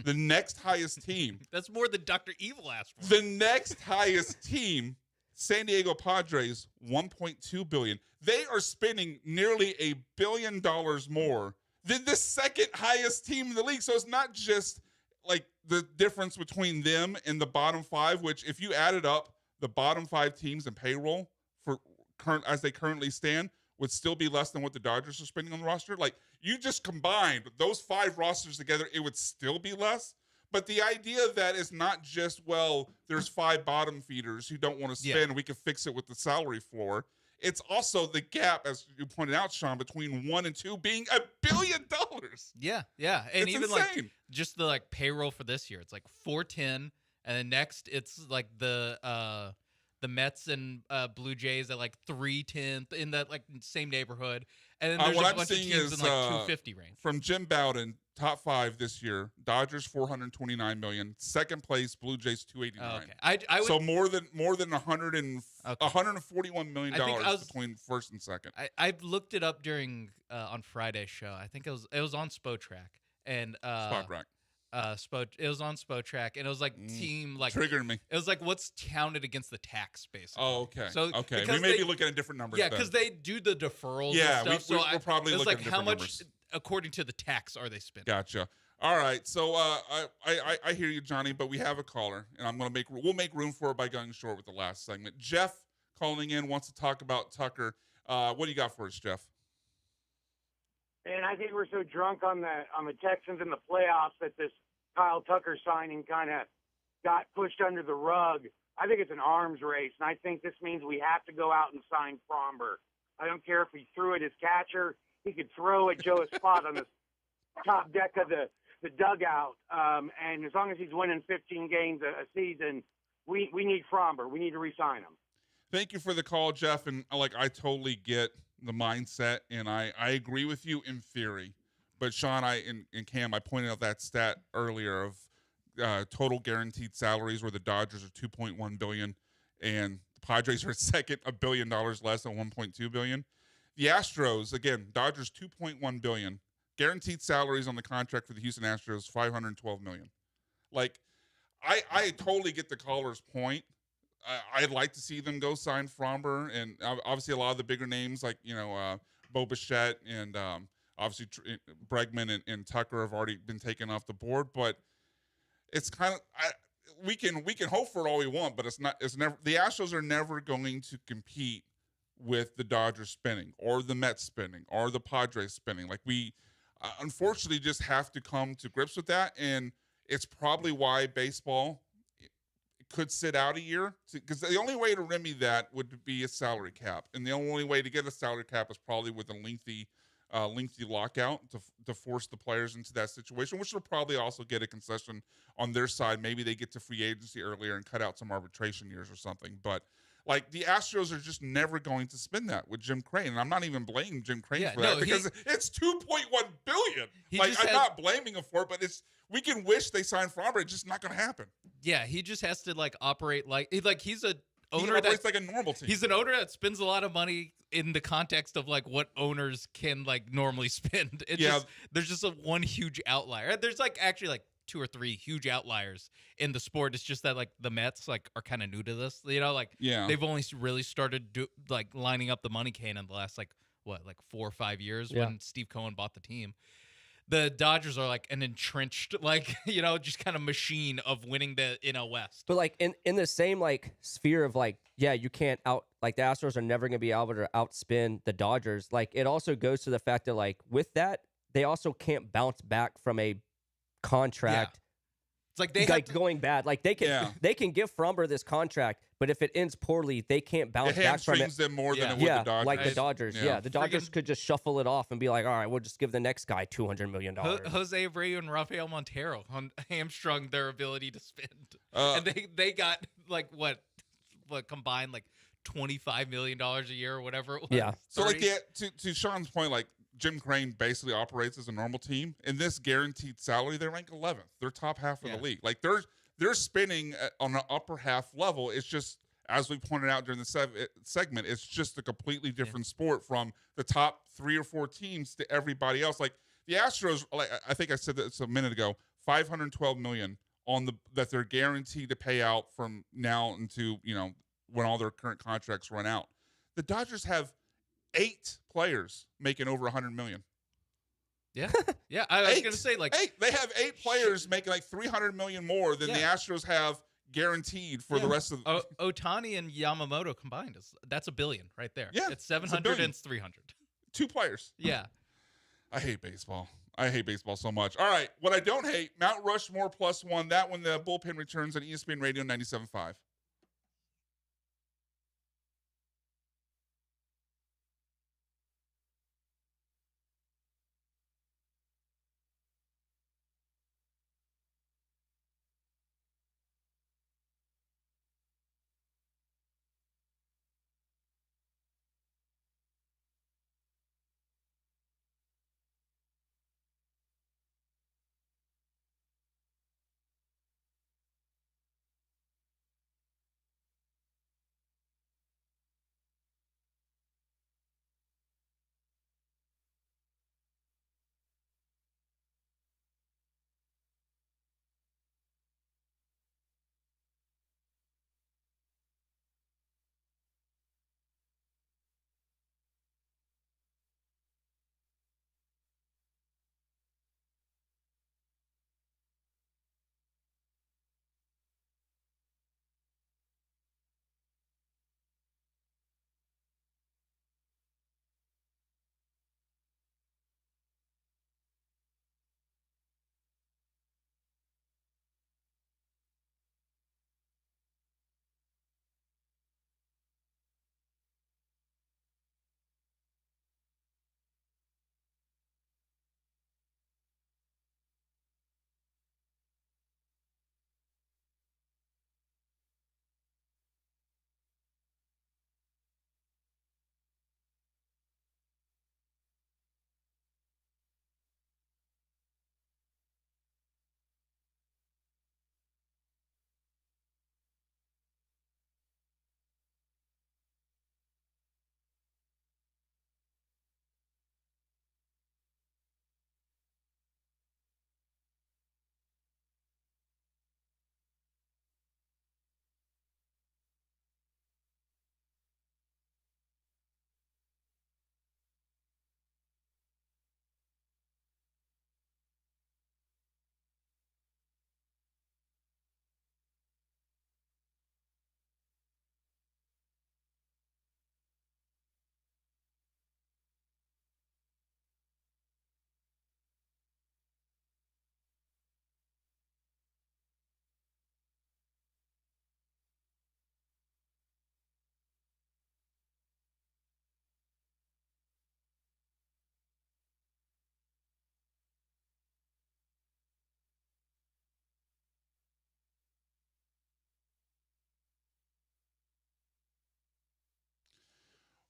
The next highest team. That's more than Dr. Evil asked for. The next highest team, San Diego Padres, $1.2 billion. They are spending nearly $1 billion more than the second highest team in the league. So it's not just like the difference between them and the bottom five, which if you added up the bottom five teams in payroll for current as they currently stand would still be less than what the Dodgers are spending on the roster. Like you just combined those five rosters together, it would still be less. But the idea of that is not just, well, there's five bottom feeders who don't want to spend. Yeah. We can fix it with the salary floor. It's also the gap, as you pointed out, Sean, between 1 and 2 being $1 billion. Yeah, yeah, and it's even insane. like just the like payroll for this year, it's like 410. And then next, it's like the Mets and Blue Jays at like 310 in that like same neighborhood. And then there's a bunch of teams in like 250 range. From Jim Bowden, top five this year: Dodgers $429 million, second place Blue Jays $289. Okay, I would, so more than $141 million between first and second. I looked it up during on Friday's show. I think it was on Spotrac and Spotrac. It was on Spotrac, and it was like team like triggered me. It was like what's counted against the tax, basically. Oh, okay. So okay, we may be looking at different numbers. Yeah, because they do the deferrals. Yeah, and stuff, we're probably looking like at different how much numbers. According to the tax are they spending? Gotcha. All right, so I hear you, Johnny, but we have a caller, and we'll make room for it by going short with the last segment. Jeff calling in wants to talk about Tucker. What do you got for us, Jeff? And I think we're so drunk on the Texans in the playoffs that this Kyle Tucker signing kind of got pushed under the rug. I think it's an arms race, and I think this means we have to go out and sign Fromber. I don't care if he threw at his catcher. He could throw at Joe Spot on the top deck of the dugout. And as long as he's winning 15 games a season, we need Fromber. We need to re-sign him. Thank you for the call, Jeff. And I totally get the mindset, and I agree with you in theory. But Sean, and Cam, I pointed out that stat earlier of total guaranteed salaries where the Dodgers are $2.1 billion and the Padres are second, $1 billion less than $1.2 billion. The Astros, again, Dodgers $2.1 billion. Guaranteed salaries on the contract for the Houston Astros, $512 million. Like, I totally get the caller's point. I'd like to see them go sign Fromber, and obviously a lot of the bigger names like Bo Bichette and obviously Bregman and Tucker have already been taken off the board. But it's kind of we can hope for it all we want, but it's never. The Astros are never going to compete with the Dodgers spending or the Mets spending or the Padres spending. Like we unfortunately just have to come to grips with that, and it's probably why baseball could sit out a year, because the only way to remedy that would be a salary cap, and the only way to get a salary cap is probably with a lengthy lockout to force the players into that situation, which will probably also get a concession on their side. Maybe they get to free agency earlier and cut out some arbitration years or something. But like the Astros are just never going to spend that with Jim Crane, and I'm not even blaming Jim Crane for that because it's $2.1 billion. I'm not blaming him for it, but we can wish they signed Fromber. It's just not going to happen. Yeah, he just has to operate like he's a owner that's like a normal team. He's an owner that spends a lot of money in the context of what owners can normally spend. There's just one huge outlier. There's actually two or three huge outliers in the sport. It's just that the Mets are kind of new to this. They've only really started lining up the money can in the last 4 or 5 years when Steve Cohen bought the team. the Dodgers are like an entrenched, like, just kind of machine of winning the NL West. But like in the same like sphere of like, yeah, you can't like the Astros are never going to be able to outspin the Dodgers. Like it also goes to the fact that like with that, they also can't bounce back from a contract. Yeah. It's like they going bad. Like they can give Fromber this contract, but if it ends poorly, they can't bounce back from it. It hamstrings them more than it would the Dodgers. Like the Dodgers. Yeah, the Dodgers could just shuffle it off and be like, all right, we'll just give the next guy $200 million. Jose Abreu and Rafael Montero hamstrung their ability to spend, and they got like what combined like $25 million a year or whatever it was. Yeah. So like to Sean's point, like Jim Crane basically operates as a normal team. In this guaranteed salary, they rank 11th. They're top half of the league. Like they're spinning on an upper half level. It's just, as we pointed out during the segment, it's just a completely different sport from the top 3 or 4 teams to everybody else. Like the Astros, like I think I said this a minute ago, $512 million that they're guaranteed to pay out from now into when all their current contracts run out. The Dodgers have 8 players making over $100 million. Yeah, yeah. I was gonna say like 8. They have 8 players making like $300 million more than the Astros have guaranteed for the rest of. Ohtani and Yamamoto combined that's $1 billion right there. Yeah, it's 700 and it's 300. 2 players. Yeah, I hate baseball. I hate baseball so much. All right, what I don't hate, Mount Rushmore +1. That when the bullpen returns on ESPN Radio 97.5.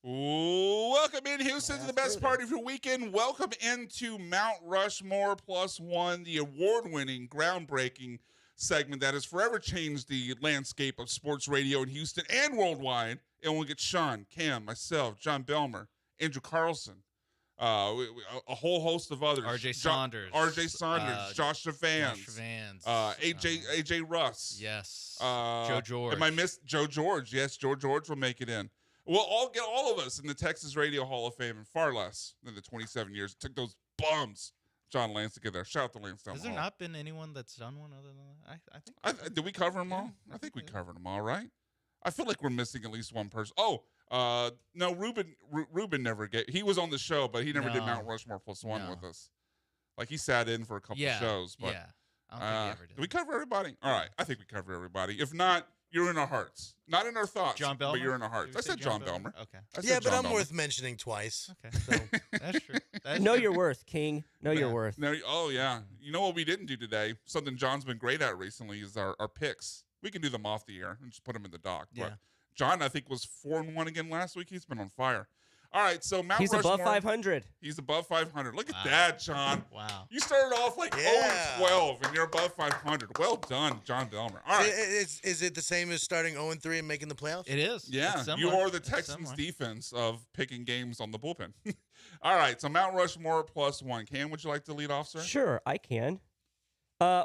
Welcome in, Houston, to the best part of your weekend. Welcome into Mount Rushmore +1, the award-winning, groundbreaking segment that has forever changed the landscape of sports radio in Houston and worldwide. And we'll get Sean, Cam, myself, John Belmer, Andrew Carlson, a whole host of others. RJ Saunders. Josh Vans. AJ Russ. Yes. Joe George. Am I missed Joe George? Yes, Joe George will make it in. We'll all get all of us in the Texas Radio Hall of Fame in far less than the 27 years it took those bums John Lance to get there. Shout out to Lance down Has the there hall. not been anyone that's done one other than that? I think. Did we cover them all? I think we covered them all, right? I feel like we're missing at least one person. Oh, no, Ruben never get. He was on the show, but he never did Mount Rushmore +1 with us. Like he sat in for a couple shows, but I don't think he ever did. Did we cover everybody? All right, I think we covered everybody. If not, you're in our hearts, not in our thoughts. John Belmer? But you're in our hearts. I said John Belmer. Okay. Yeah, but I'm worth mentioning twice. Okay, so that's true. Know your worth, King. Know your worth. No, oh yeah. You know what we didn't do today? Something John's been great at recently is our picks. We can do them off the air and just put them in the doc. Yeah. But John, I think, was 4-1 again last week. He's been on fire. All right, so Mount He's Rushmore. above 500. He's above 500. Look at that, John. Wow. You started off like 0-12, and you're above 500. Well done, John Belmer. All right. Is it the same as starting 0-3 and making the playoffs? It is. Yeah, It's you similar. are the It's Texans similar. defense of picking games on the bullpen. All right, so Mount Rushmore +1. Cam, would you like to lead off, sir? Sure, I can.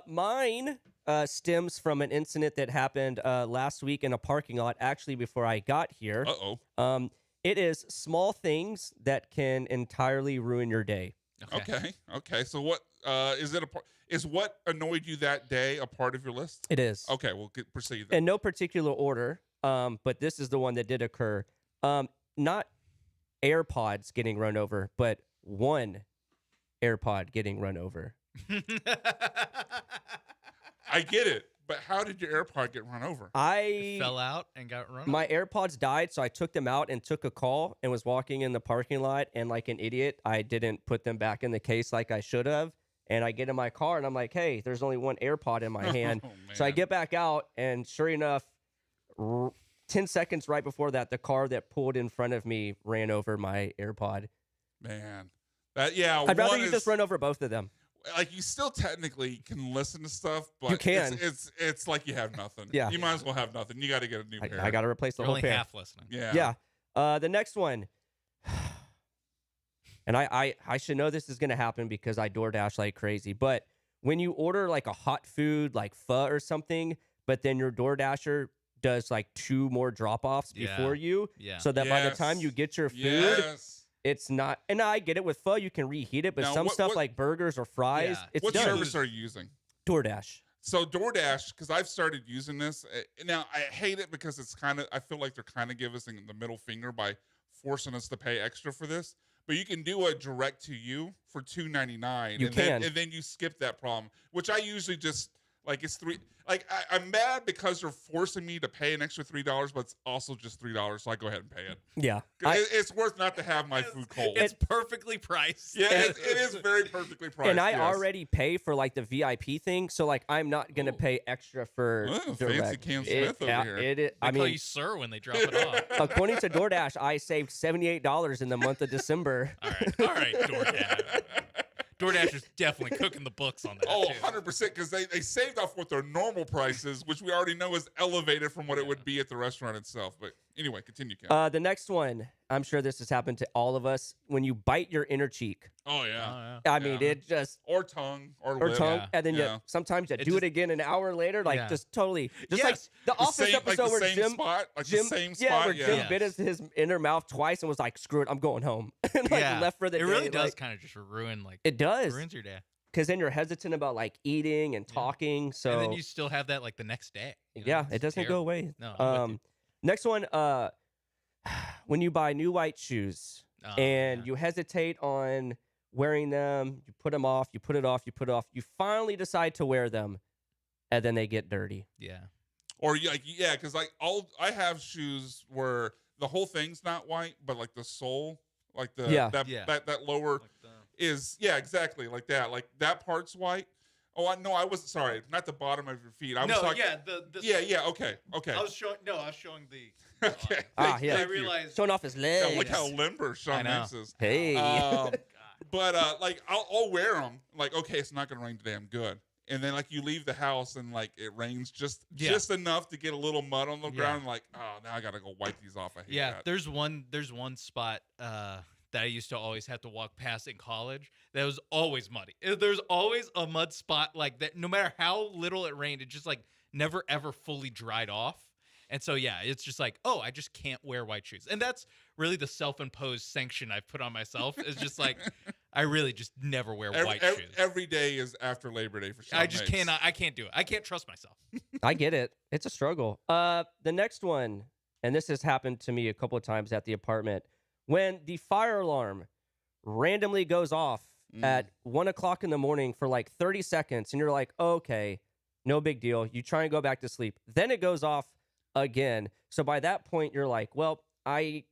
Mine stems from an incident that happened last week in a parking lot, actually before I got here. Uh-oh. It is small things that can entirely ruin your day. Okay. So what is what annoyed you that day a part of your list? It is. Okay, we'll proceed then. In no particular order, but this is the one that did occur. Not AirPods getting run over, but one AirPod getting run over. I get it, but how did your AirPod get run over? I fell out and got run. My AirPods died, so I took them out and took a call and was walking in the parking lot. And like an idiot, I didn't put them back in the case like I should have. And I get in my car and I'm like, hey, there's only one AirPod in my hand. So I get back out, and sure enough, 10 seconds right before that, the car that pulled in front of me ran over my AirPod. Man, I'd rather you just run over both of them. Like, you still technically can listen to stuff, but You can. It's like you have nothing. Yeah. You might as well have nothing. You got to get a new pair. I got to replace the whole only pair. half listening. Yeah. Yeah. The next one, and I should know this is going to happen because I DoorDash like crazy, but when you order like a hot food like pho or something, but then your DoorDasher does like 2 more drop-offs before you, so that by the time you get your food, it's not, and I get it with pho, you can reheat it, but Now, some stuff like burgers or fries, it's what done. service are you using? DoorDash. So DoorDash, because I've started using this. Now, I hate it because it's I feel like they're kind of giving us the middle finger by forcing us to pay extra for this. But you can do a direct to you for $2.99. And then you skip that problem, which I usually just, like, it's $3. Like, I'm mad because they're forcing me to pay an extra $3, but it's also just $3, so I go ahead and pay it. Yeah. It's worth not to have my food cold. It's perfectly priced. Yeah, it is very perfectly priced. And I already pay for like the VIP thing, so like I'm not gonna pay extra for direct. Fancy Cam Smith over here. They call you sir when they drop it off. According to DoorDash, I saved $78 in the month of December. All right, DoorDash. DoorDash is definitely cooking the books on that. Oh, 100%, because they saved off what their normal prices, which we already know is elevated from what it would be at the restaurant itself. But anyway, continue, Ken. The next one, I'm sure this has happened to all of us. When you bite your inner cheek. Oh, yeah. I mean, it just... Or tongue. Or Or lip. tongue. And then Yeah. you sometimes you do it again an hour later, like just totally... Just like the Office same, episode like the where same Jim... spot? Like Jim, the same yeah, spot? where Jim bit his inner mouth twice and was like, screw it, I'm going home. And like left for the day. It really does like, kind of just ruin, like... It does. Ruins your day. Because then you're hesitant about like eating and talking. So And then you still have that like the next day. You know, yeah, it's it doesn't terrible. go away. No. I'm with you. Next one, when you buy new white shoes and you hesitate on wearing them, you put them off, you put it off, you put it off, you finally decide to wear them, and then they get dirty. Yeah. Or because like I have shoes where the whole thing's not white, but like the sole, like that lower is exactly like that. Like that part's white. Oh, I wasn't sorry, not the bottom of your feet. I was talking. Okay. I was showing the. Okay. Yeah. I realized showing off his legs. Look how limber Sean Mix is. Hey. But like I'll wear them. Like, okay, it's not gonna rain today. I'm good. And then like you leave the house and like it rains just enough to get a little mud on the ground. Like, oh, now I gotta go wipe these off. I hate that. There's one spot that I used to always have to walk past in college that was always muddy. There's always a mud spot like that. No matter how little it rained, it just like never ever fully dried off. And so it's just like, oh, I just can't wear white shoes. And that's really the self-imposed sanction I've put on myself. Is just like I really just never wear white shoes. Every day is after Labor Day for Sean I just Mapes. cannot. I can't do it. I can't trust myself. I get it. It's a struggle. The next one, and this has happened to me a couple of times at the apartment, when the fire alarm randomly goes off at 1 o'clock in the morning for like 30 seconds, and you're like, okay, no big deal. You try and go back to sleep. Then it goes off again. So by that point, you're like, well, I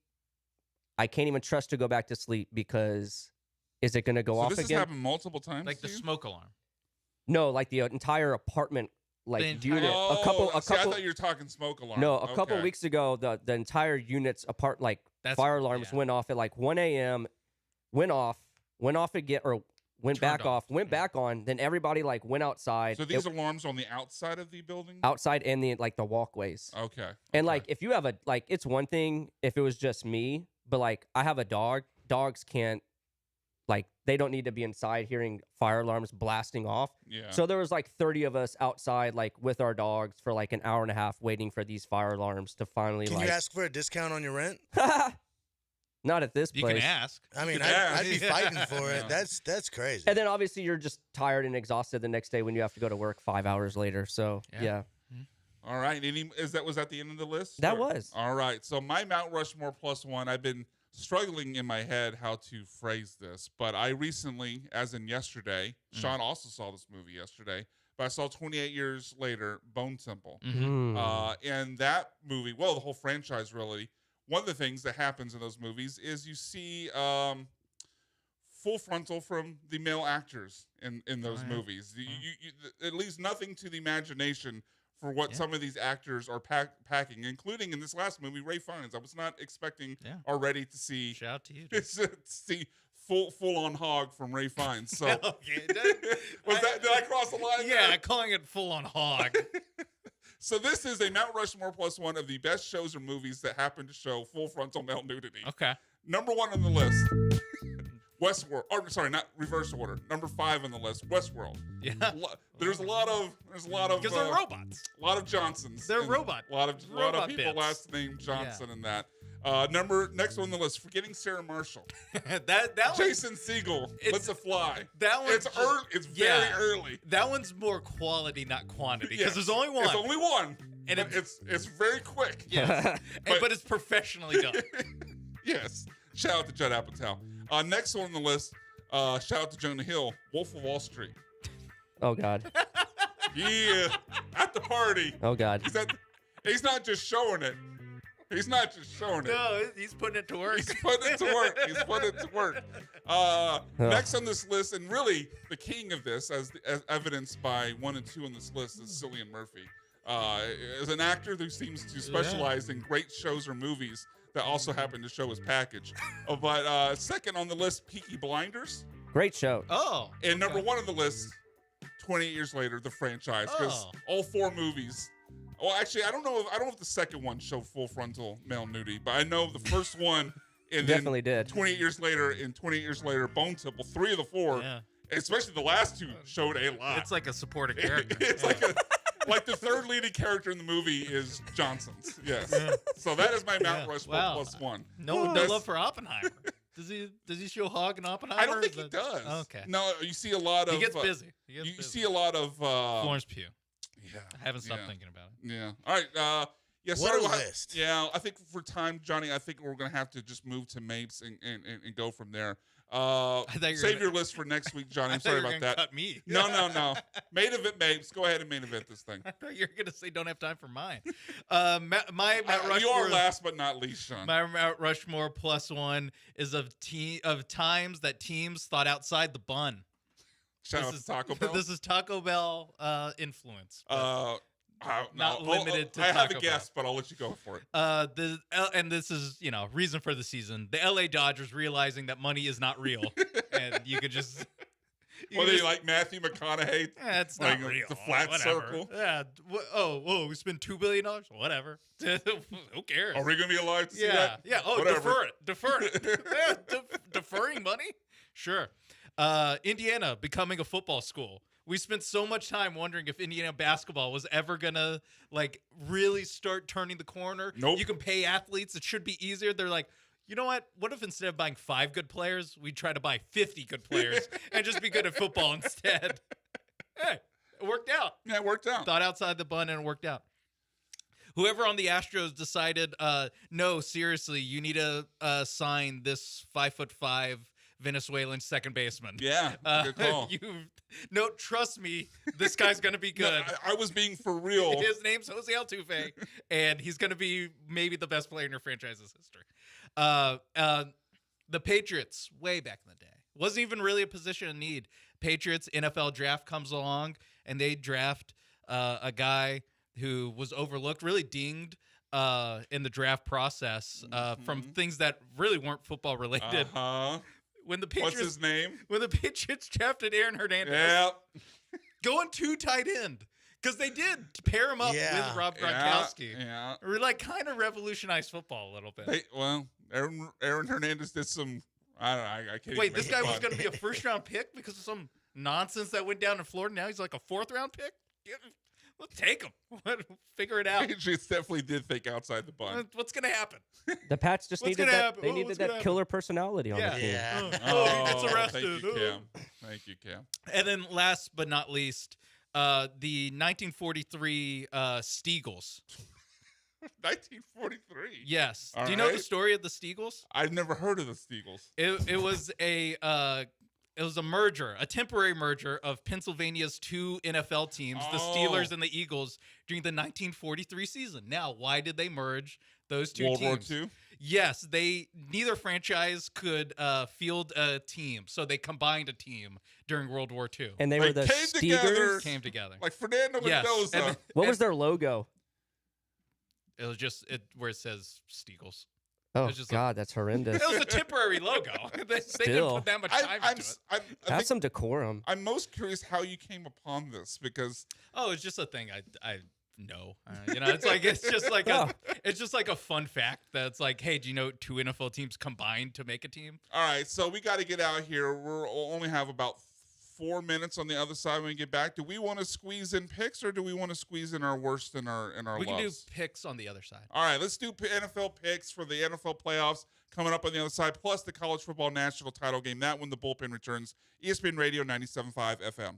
can't even trust to go back to sleep because is it going to go off this again? This has happened multiple times. Like the smoke alarm. No, like the entire apartment, like unit. Oh, a couple. I thought you were talking smoke alarm. No, a couple weeks ago, the entire unit's apart, like fire alarms went off at like 1 a.m. Went off again, or went back off, went back on. Then everybody like went outside. So these alarms on the outside of the building? Outside and the like the walkways. Okay. And like if you have it's one thing if it was just me, but like I have a dog. Dogs can't, like, they don't need to be inside hearing fire alarms blasting off. Yeah. So there was like 30 of us outside, like with our dogs for like an hour and a half waiting for these fire alarms to finally Can you ask for a discount on your rent? Not at this place. You can ask. I mean, I'd be fighting for it. That's crazy. And then obviously you're just tired and exhausted the next day when you have to go to work 5 hours later. So yeah. All right. Was that the end of the list? That was. All right. So my Mount Rushmore +1, I've been struggling in my head how to phrase this, but I recently, as in yesterday, Sean also saw this movie yesterday, but I saw 28 years later, Bone Temple. And that movie, well, the whole franchise really, one of the things that happens in those movies is you see full frontal from the male actors in those movies. It leaves nothing to the imagination for what some of these actors are packing, including in this last movie, Ray Fiennes. I was not expecting already to see shout out to you, to see full on hog from Ray Fiennes. So did I cross the line? Yeah, calling it full on hog. So this is a Mount Rushmore +1 of the best shows or movies that happen to show full frontal male nudity. Okay. Number 1 on the list. Westworld. Or sorry, not reverse order. Number 5 on the list. Westworld. Yeah. There's a lot of because they're robots. A lot of Johnsons. They're robot. A lot of people bits. last name Johnson in that. Next one on the list. Forgetting Sarah Marshall. that Jason Segel. Let's fly. That one. It's early. It's very early. That one's more quality, not quantity. Because there's only one. It's only one. And it's very quick. Yes. but it's professionally done. Yes. Shout out to Judd Apatow. Next one on the list, shout out to Jonah Hill, Wolf of Wall Street. Oh, God. Yeah, at the party. Oh, God. He's not just showing it. He's not just showing it. No, he's putting it to work. He's putting it to work. He's putting it to work. Next on this list, and really the king of this, as evidenced by 1 and 2 on this list, is Cillian Murphy. As an actor who seems to specialize in great shows or movies that also happen to show his package. But second on the list, Peaky Blinders. Great show. Oh. And number 1 on the list, 28 years later, the franchise. Because all 4 movies. Well, actually, I don't know if the second one showed full frontal male nudity, but I know the first one and definitely did. 28 years later, Bone Temple, 3 of the 4, especially the last 2, showed a lot. It's like a supporting character. It's like the third leading character in the movie is Johnson's. Yes. So that is my Mount Rushmore +1. No love for Oppenheimer. Does he show hog in Oppenheimer? I don't think he does. Okay. No, you see a lot of. He gets busy. You see a lot of. Florence Pugh. Yeah. I haven't stopped thinking about it. Yeah. All right. What a list. Yeah, I think for time, Johnny, I think we're going to have to just move to Mapes and go from there. Save your list for next week, Johnny. I'm sorry about that. Cut me. No. Main event Mapes. Go ahead and main event this thing. I thought you were going to say don't have time for mine. My Mount Rushmore. You are last but not least, Sean. My Mount Rushmore +1 is of times that teams thought outside the bun. Shout out to Taco Bell. This is Taco Bell influence. Not limited to I have Taco a guess, but I'll let you go for it. And this is, reason for the season. The LA Dodgers realizing that money is not real. And you could just... They like Matthew McConaughey? It's not real. The flat circle? Yeah. We spent $2 billion? Whatever. Who cares? Are we going to be alive to see that? Yeah. Oh, whatever. Defer it. Deferring money? Sure. Indiana becoming a football school. We spent so much time wondering if Indiana basketball was ever gonna really start turning the corner. Nope. You can pay athletes; it should be easier. They're like, You know what? What if instead of buying 5 good players, we try to buy 50 good players and just be good at football instead? Hey, it worked out. Yeah, it worked out. Thought outside the bun and it worked out. Whoever on the Astros decided, no, seriously, you need to sign this 5'5" Venezuelan second baseman. Yeah, good call. No, trust me, this guy's going to be good. No, I was being for real. His name's Jose Altuve, and he's going to be maybe the best player in your franchise's history. The Patriots, way back in the day, wasn't even really a position of need. Patriots NFL draft comes along, and they draft a guy who was overlooked, really dinged in the draft process from things that really weren't football related. When the Patriots, what's his name? When the Patriots drafted Aaron Hernandez, going 2 tight end. Because they did pair him up with Rob Gronkowski. Yeah. Or like kind of revolutionized football a little bit. Aaron Hernandez did some. I don't know. I can't. Wait, this guy was going to be a first-round pick because of some nonsense that went down in Florida. Now he's like a 4th-round pick. Let's take him. Figure it out. Patriots definitely did think outside the bun. What's going to happen? The Pats just needed that. They needed that killer personality on the team. Oh, he gets arrested. Thank you, Cam. Thank you, Cam. And then last but not least, the 1943 Steagles. 1943. Yes. All Do you know the right. story of the Steagles? I've never heard of the Steagles. It was a merger, a temporary merger of Pennsylvania's 2 NFL teams, the Steelers and the Eagles, during the 1943 season. Now, why did they merge those 2 teams? World War II? Yes, neither franchise could field a team, so they combined a team during World War II. And they were the Steegers? Came together. Like Fernando Mendoza. And what was their logo? It was just what it says Steagles. Oh, God, that's horrendous. It was a temporary logo. They didn't put that much time into it. Have some decorum. I'm most curious how you came upon this because it's just a thing I know. It's just like a fun fact that's like, hey, do you know 2 NFL teams combined to make a team? All right, so we got to get out here. We'll only have about 4 minutes on the other side when we get back. Do we want to squeeze in picks or do we want to squeeze in our worst and our We can do loves? picks on the other side. All right, let's do NFL picks for the NFL playoffs coming up on the other side, plus the college football national title game. That when the bullpen returns. ESPN Radio 97.5 FM.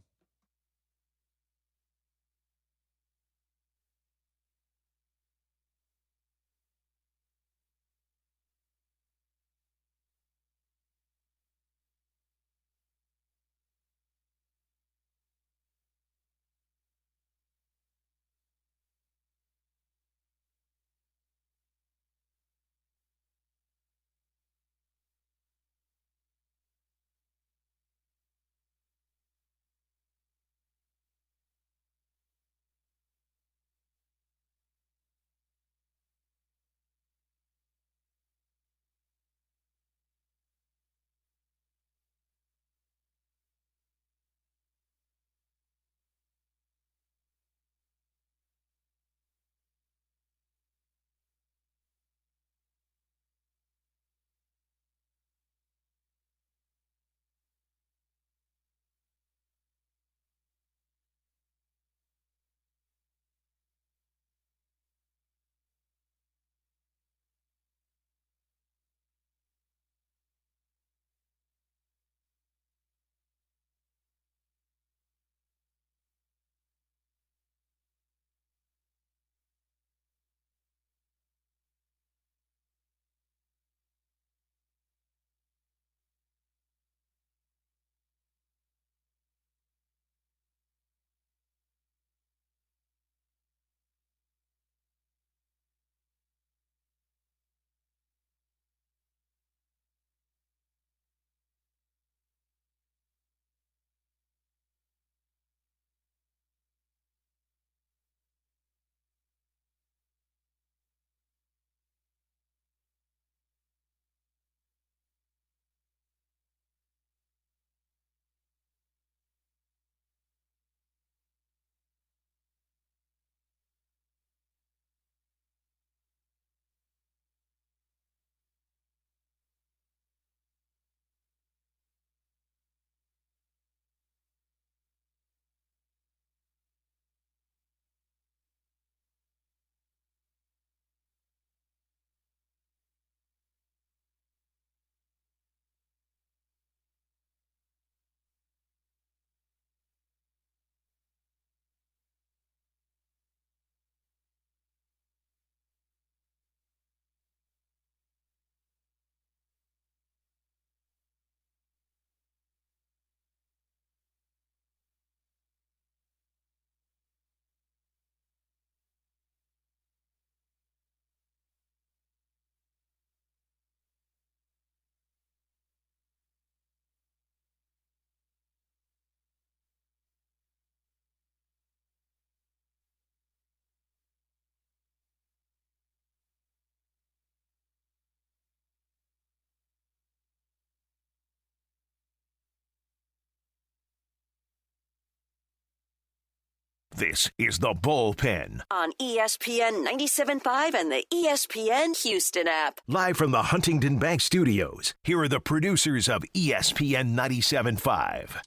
This is the Bullpen. On ESPN 97.5 and the ESPN Houston app. Live from the Huntington Bank Studios, here are the producers of ESPN 97.5.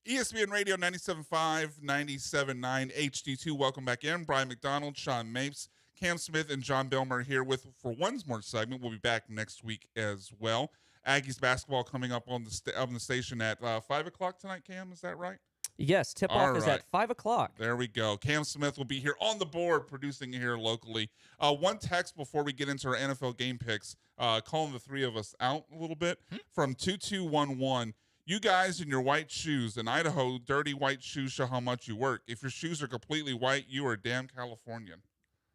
ESPN Radio 97.5, 97.9, HD2. Welcome back in. Brian McDonald, Sean Mapes, Cam Smith, and John Belmer here for one more segment. We'll be back next week as well. Aggies basketball coming up on the station at 5 o'clock tonight, Cam. Is that right? Yes, tip-off is at 5 o'clock. There we go. Cam Smith will be here on the board producing here locally. One text before we get into our NFL game picks, calling the three of us out a little bit, from 2211. You guys in your white shoes, in Idaho, dirty white shoes show how much you work. If your shoes are completely white, you are a damn Californian.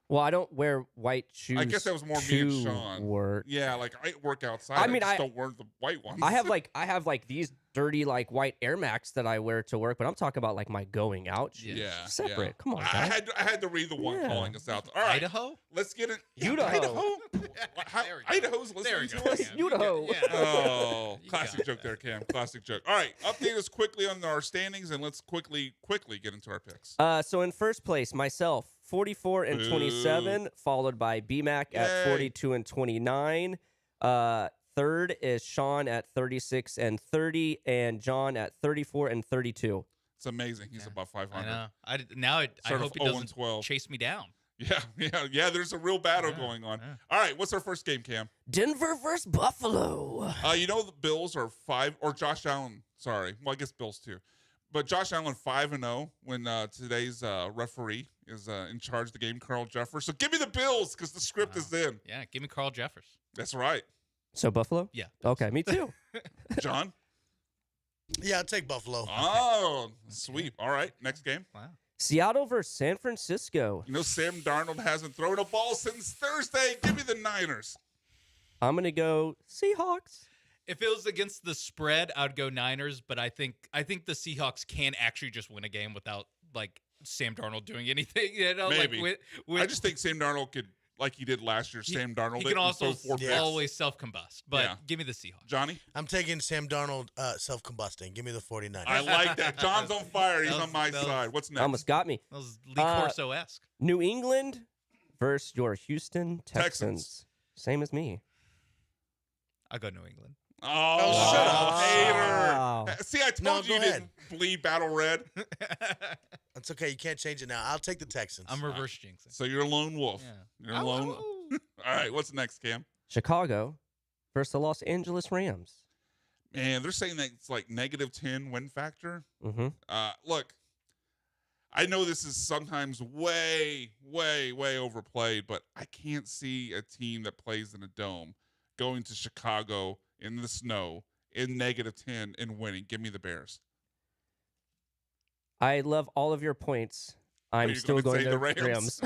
Well, I don't wear white shoes. I guess that was more me and Sean. Work. Yeah, like I work outside. I mean, I just don't wear the white ones. I have like these dirty like white Air Max that I wear to work, but I'm talking about like my going out shoes. Yeah, separate. Yeah. Come on, I had to read the one calling us out. All right, Idaho. Let's get it. Idaho. Idaho's listening to us. Idaho. Oh, classic joke there, Cam. Classic joke. All right, update us quickly on our standings, and let's quickly get into our picks. So in first place, myself, 44 and 27, followed by BMAC at 42 and 29. Third is Sean at 36 and 30, and John at 34 and 32. It's amazing. He's about 500. I know. I hope he doesn't chase me down. Yeah. There's a real battle going on. Yeah. All right, what's our first game, Cam? Denver versus Buffalo. The Bills are 5, or Josh Allen. Sorry, well I guess Bills too, but Josh Allen 5-0 when today's referee is in charge of the game, Carl Jeffers. So give me the Bills because the script is in. Yeah, give me Carl Jeffers. That's right. So Buffalo? Yeah. Okay, me too. John? Yeah, I'll take Buffalo. Oh, sweep. All right, next game. Wow. Seattle versus San Francisco. Sam Darnold hasn't thrown a ball since Thursday. Give me the Niners. I'm going to go Seahawks. If it was against the spread, I'd go Niners, but I think the Seahawks can actually just win a game without like Sam Darnold doing anything. Maybe. Like I just think Sam Darnold could, like he did last year, Sam Darnold. He can also always self-combust, but give me the Seahawks. Johnny? I'm taking Sam Darnold self-combusting. Give me the 49ers. I like that. John's on fire. He's on my side. What's next? Almost got me. That was Lee Corso-esque. New England versus your Houston Texans. Same as me. I'll go New England. Oh, shut up, Wow. hater. See, I told you didn't bleed battle red. That's okay. You can't change it now. I'll take the Texans. I'm reverse jinxing. So you're a lone wolf. Yeah. You're a lone wolf. All right, what's next, Cam? Chicago versus the Los Angeles Rams. Man, they're saying that it's like -10 win factor. Mm-hmm. Look, I know this is sometimes way, way, way overplayed, but I can't see a team that plays in a dome going to Chicago in the snow in -10 and winning. Give me the Bears. I love all of your points. I'm still going to the Rams.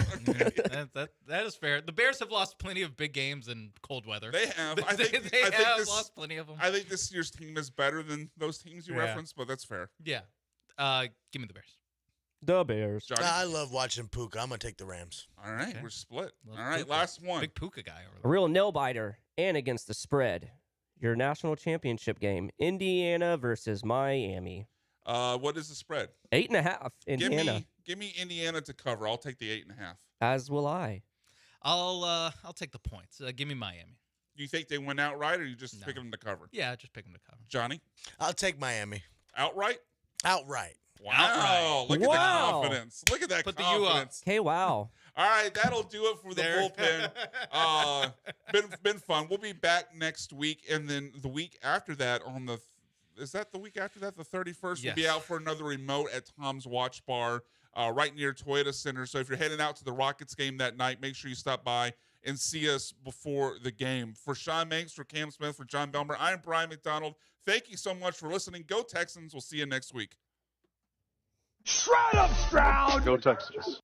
That is fair. The Bears have lost plenty of big games in cold weather. They have. I think they have lost plenty of them. I think this year's team is better than those teams you referenced, but that's fair. Yeah. Give me the Bears. The Bears. Johnny? I love watching Puka. I'm going to take the Rams. All right, we're split. Love All right, Puka. last one. Big Puka guy over A there. real nail-biter and against the spread. Your national championship game. Indiana versus Miami. What is the spread? 8.5. Indiana. Give me Indiana to cover. I'll take the 8.5. As will I. I'll take the points. Give me Miami. Do you think they win outright, or you just pick them to cover? Yeah, just pick them to cover. Johnny? I'll take Miami. Outright? Outright. Wow. Look at that confidence. Look at that Put the U up. confidence. Okay, wow. All right, that'll do it for the bullpen. Been fun. We'll be back next week, and then the week after that is that the week after that? The 31st. We'll be Yes. out for another remote at Tom's Watch Bar right near Toyota Center. So if you're heading out to the Rockets game that night, make sure you stop by and see us before the game. For Sean Manks, for Cam Smith, for John Belmer, I'm Brian McDonald. Thank you so much for listening. Go Texans. We'll see you next week. Shred 'em, Stroud! Go Texas.